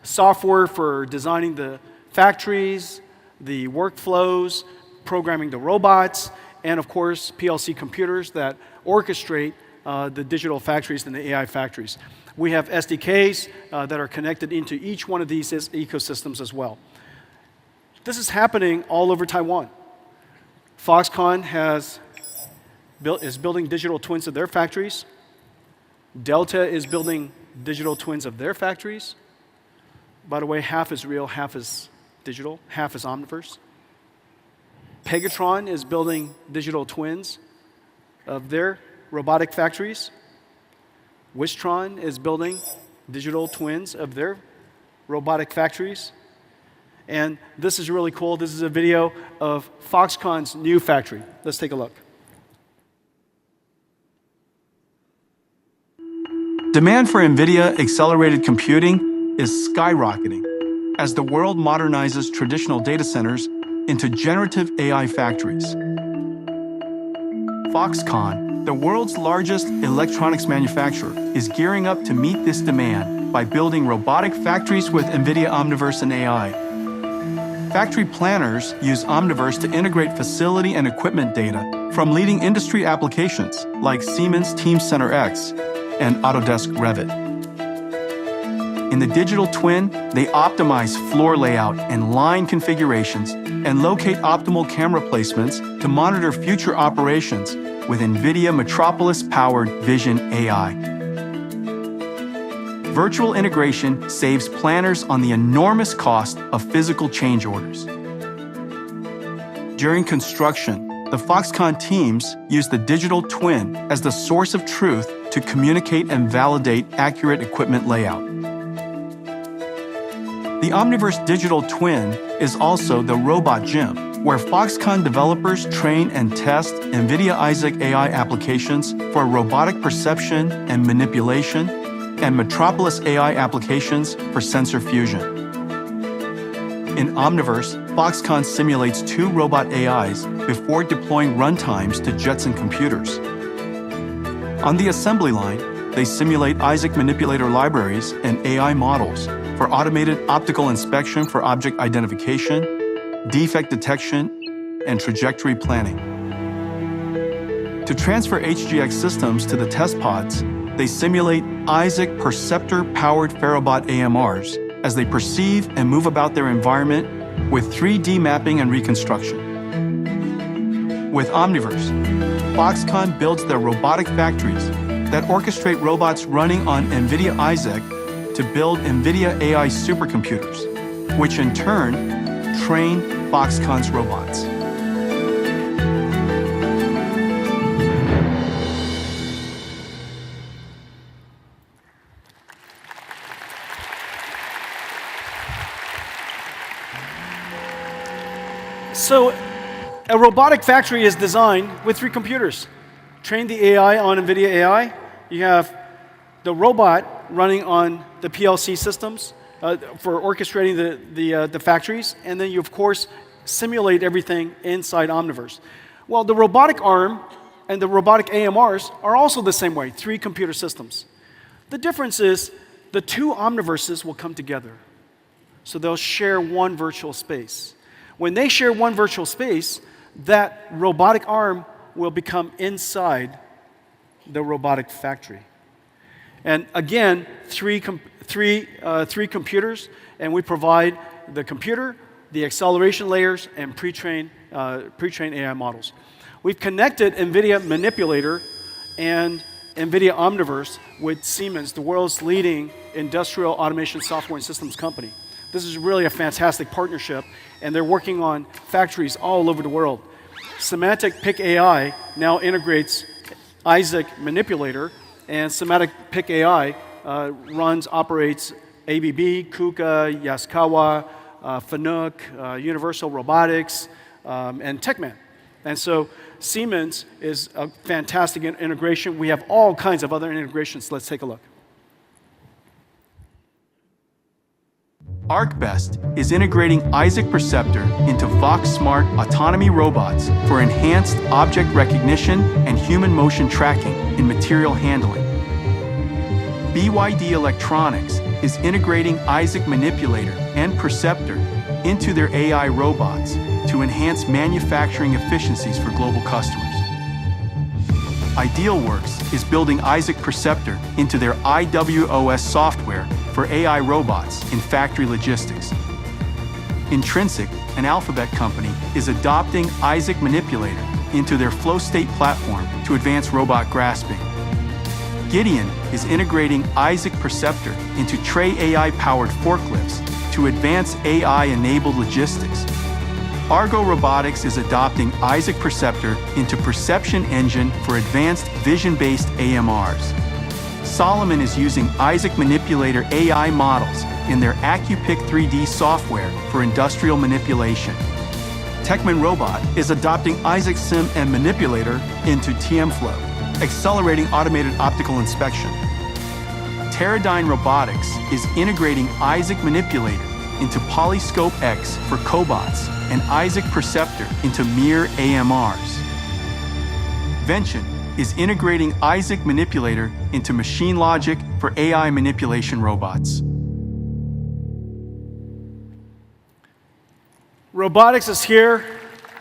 software for designing the factories, the workflows, programming the robots, and of course, PLC computers that orchestrate the digital factories and the AI factories. We have SDKs that are connected into each one of these ecosystems as well. This is happening all over Taiwan. Foxconn is building digital twins of their factories. Delta is building digital twins of their factories. By the way, half is real, half is digital, half is Omniverse. Pegatron is building digital twins of their robotic factories. Wistron is building digital twins of their robotic factories. And this is really cool. This is a video of Foxconn's new factory. Let's take a look. Demand for NVIDIA accelerated computing is skyrocketing as the world modernizes traditional data centers into generative AI factories. Foxconn, the world's largest electronics manufacturer, is gearing up to meet this demand by building robotic factories with NVIDIA Omniverse and AI. Factory planners use Omniverse to integrate facility and equipment data from leading industry applications like Siemens Teamcenter X and Autodesk Revit. In the digital twin, they optimize floor layout and line configurations and locate optimal camera placements to monitor future operations with NVIDIA Metropolis-powered Vision AI. Virtual integration saves planners on the enormous cost of physical change orders. During construction, the Foxconn teams use the digital twin as the source of truth to communicate and validate accurate equipment layout. The Omniverse digital twin is also the robot gym, where Foxconn developers train and test NVIDIA Isaac AI applications for robotic perception and manipulation, and Metropolis AI applications for sensor fusion. In Omniverse, Foxconn simulates 2 robot AIs before deploying runtimes to Jetson computers. On the assembly line, they simulate Isaac manipulator libraries and AI models for automated optical inspection for object identification, defect detection, and trajectory planning. To transfer HGX systems to the test pods, they simulate Isaac Perceptor-powered Ferrobot AMRs as they perceive and move about their environment with 3D mapping and reconstruction. With Omniverse, Foxconn builds their robotic factories that orchestrate robots running on NVIDIA Isaac to build NVIDIA AI supercomputers, which in turn train Foxconn's robots. So a robotic factory is designed with 3 computers. Train the AI on NVIDIA AI. You have the robot running on the PLC systems for orchestrating the factories. And then you, of course, simulate everything inside Omniverse. Well, the robotic arm and the robotic AMRs are also the same way, 3 computer systems. The difference is the 2 Omniverses will come together. So they'll share one virtual space. When they share one virtual space, that robotic arm will become inside the robotic factory. And again, three computers, and we provide the computer, the acceleration layers, and pre-trained AI models. We've connected NVIDIA Manipulator and NVIDIA Omniverse with Siemens, the world's leading industrial automation software and systems company. This is really a fantastic partnership, and they're working on factories all over the world. Semantic Pick AI now integrates Isaac Manipulator, and Semantic Pick AI operates ABB, KUKA, Yaskawa, Fanuc, Universal Robotics, and Techman. And so Siemens is a fantastic integration. We have all kinds of other integrations. Let's take a look. ArcBest is integrating Isaac Perceptor into Vox Smart autonomy robots for enhanced object recognition and human motion tracking in material handling. BYD Electronics is integrating Isaac Manipulator and Perceptor into their AI robots to enhance manufacturing efficiencies for global customers. Idealworks is building Isaac Perceptor into their IWOS software for AI robots in factory logistics. Intrinsic, an Alphabet company, is adopting Isaac Manipulator into their flow state platform to advance robot grasping. Gideon is integrating Isaac Perceptor into Tray AI-powered forklifts to advance AI-enabled logistics. Argo Robotics is adopting Isaac Perceptor into Perception Engine for advanced vision-based AMRs. Solomon is using Isaac Manipulator AI models in their AccuPick 3D software for industrial manipulation. Techman Robot is adopting Isaac Sim and Manipulator into TMFlow, accelerating automated optical inspection. Teradyne Robotics is integrating Isaac Manipulator into Polyscope X for cobots and Isaac Perceptor into Mir AMRs. Vention is integrating Isaac Manipulator into machine logic for AI manipulation robots. Robotics is here.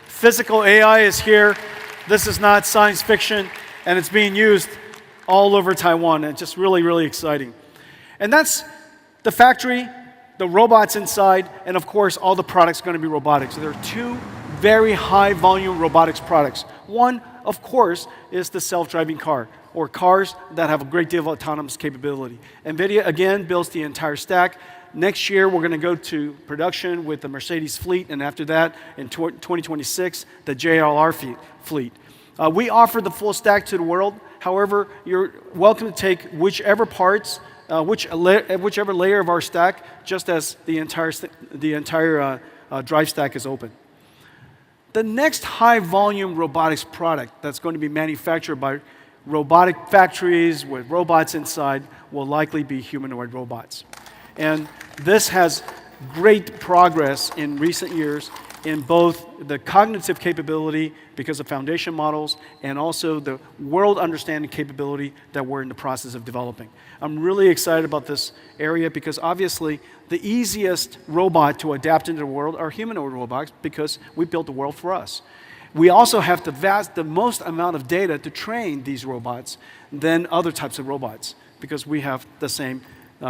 Physical AI is here. This is not science fiction, and it's being used all over Taiwan. It's just really, really exciting. And that's the factory, the robots inside, and of course, all the products are going to be robotics. So there are two very high volume robotics products. One, of course, is the self-driving car, or cars that have a great deal of autonomous capability. NVIDIA, again, builds the entire stack. Next year, we're going to go to production with the Mercedes fleet, and after that, in 2026, the JLR fleet. We offer the full stack to the world. However, you're welcome to take whichever parts, whichever layer of our stack, just as the entire drive stack is open. The next high-volume robotics product that's going to be manufactured by robotic factories with robots inside will likely be humanoid robots. And this has great progress in recent years in both the cognitive capability because of foundation models and also the world understanding capability that we're in the process of developing. I'm really excited about this area because obviously the easiest robot to adapt into the world are humanoid robots because we built the world for us. We also have the most amount of data to train these robots than other types of robots because we have the same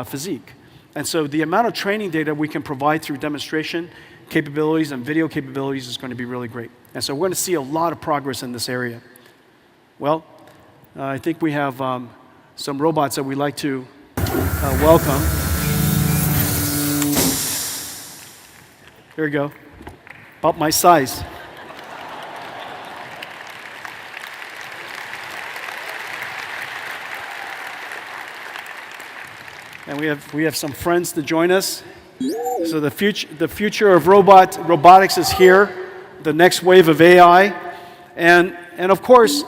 physique. And so the amount of training data we can provide through demonstration capabilities and video capabilities is going to be really great. And so we're going to see a lot of progress in this area. Well, I think we have some robots that we'd like to welcome. Here we go. About my size. And we have some friends to join us. So the future of robotics is here. The next wave of AI, and of course,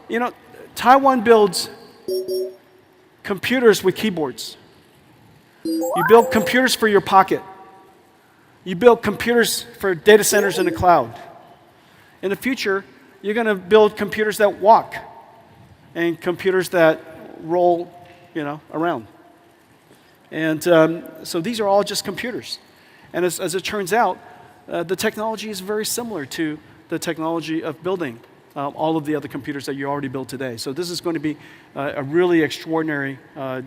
you know, Taiwan builds computers with keyboards. You build computers for your pocket. You build computers for data centers in the cloud. In the future, you're going to build computers that walk and computers that roll, around. And so these are all just computers. And as it turns out, the technology is very similar to the technology of building all of the other computers that you already built today. So this is going to be a really extraordinary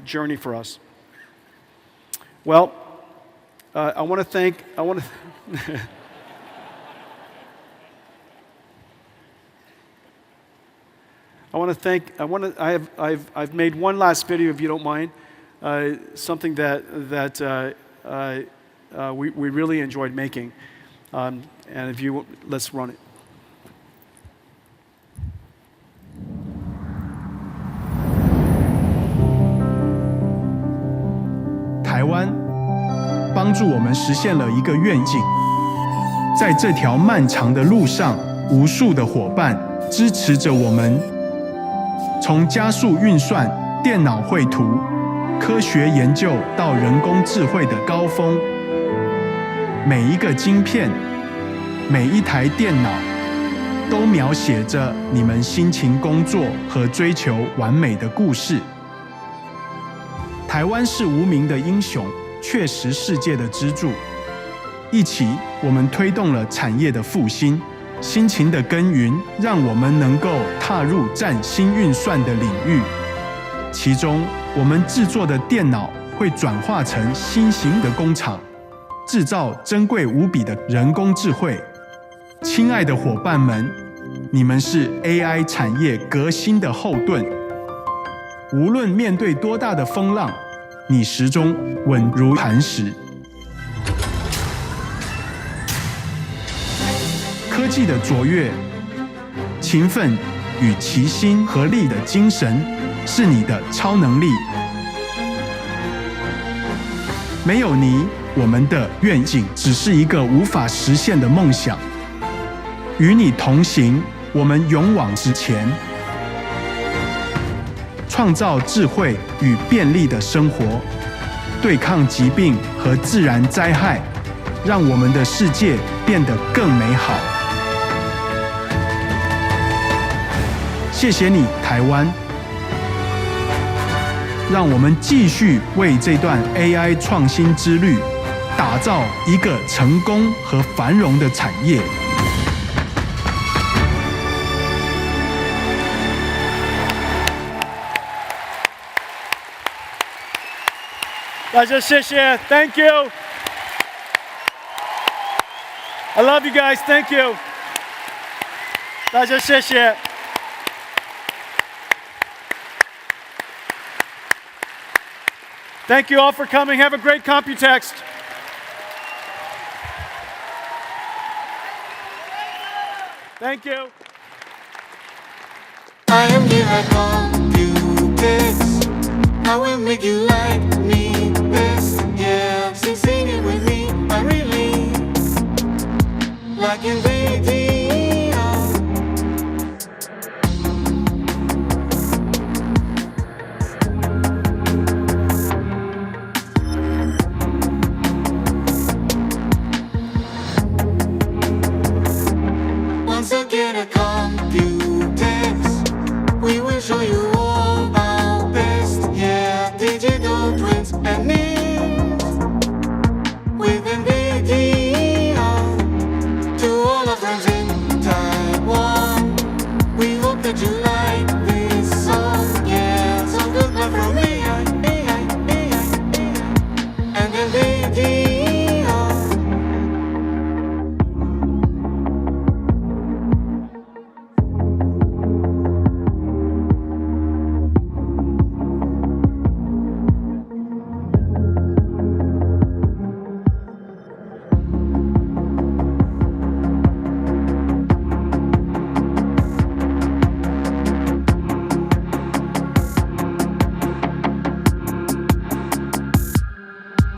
journey for us. Well, I want to thank. I've made one last video, if you don't mind. Something that we really enjoyed making, and if you let's run it. 台湾帮助我们实现了一个愿景，在这条漫长的路上，无数的伙伴支持着我们。从加速运算、电脑绘图、科学研究到人工智慧的高峰，每一个晶片、每一台电脑，都描写着你们辛勤工作和追求完美的故事。台湾是无名的英雄，却是世界的支柱。一起，我们推动了产业的复兴，辛勤的耕耘，让我们能够踏入崭新运算的领域。其中，我们制作的电脑会转化成新型的工厂，制造珍贵无比的人工智慧。亲爱的伙伴们，你们是 AI 产业革新的后盾。无论面对多大的风浪，你始终稳如磐石。科技的卓越、勤奋与齐心合力的精神，是你的超能力。没有你，我们的愿景只是一个无法实现的梦想。与你同行，我们勇往直前。创造智慧与便利的生活，对抗疾病和自然灾害，让我们的世界变得更美好。谢谢你，台湾！让我们继续为这段 AI 创新之旅，打造一个成功和繁荣的产业。大家谢谢 ，Thank you. I love you guys. Thank you. 大家谢谢。Thank you all for coming. Have a great COMPUTEX. Thank you. I am here at COMPUTEX. I will make you like me best. Yeah, sing it with me. I really like NVIDIA. Once again at COMPUTEX, we will show you all our best. Yeah, digital twins and Nims with NVIDIA. To all our friends in Taiwan, we hope that you like this song. Yeah, so good luck from AI, and NVIDIA.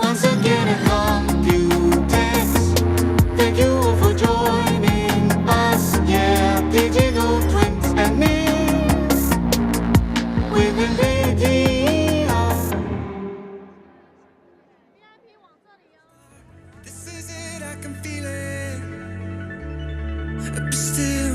Once again at COMPUTEX, thank you all for joining us. Yeah, digital twins and Nims with NVIDIA. This is it, I can feel it. Still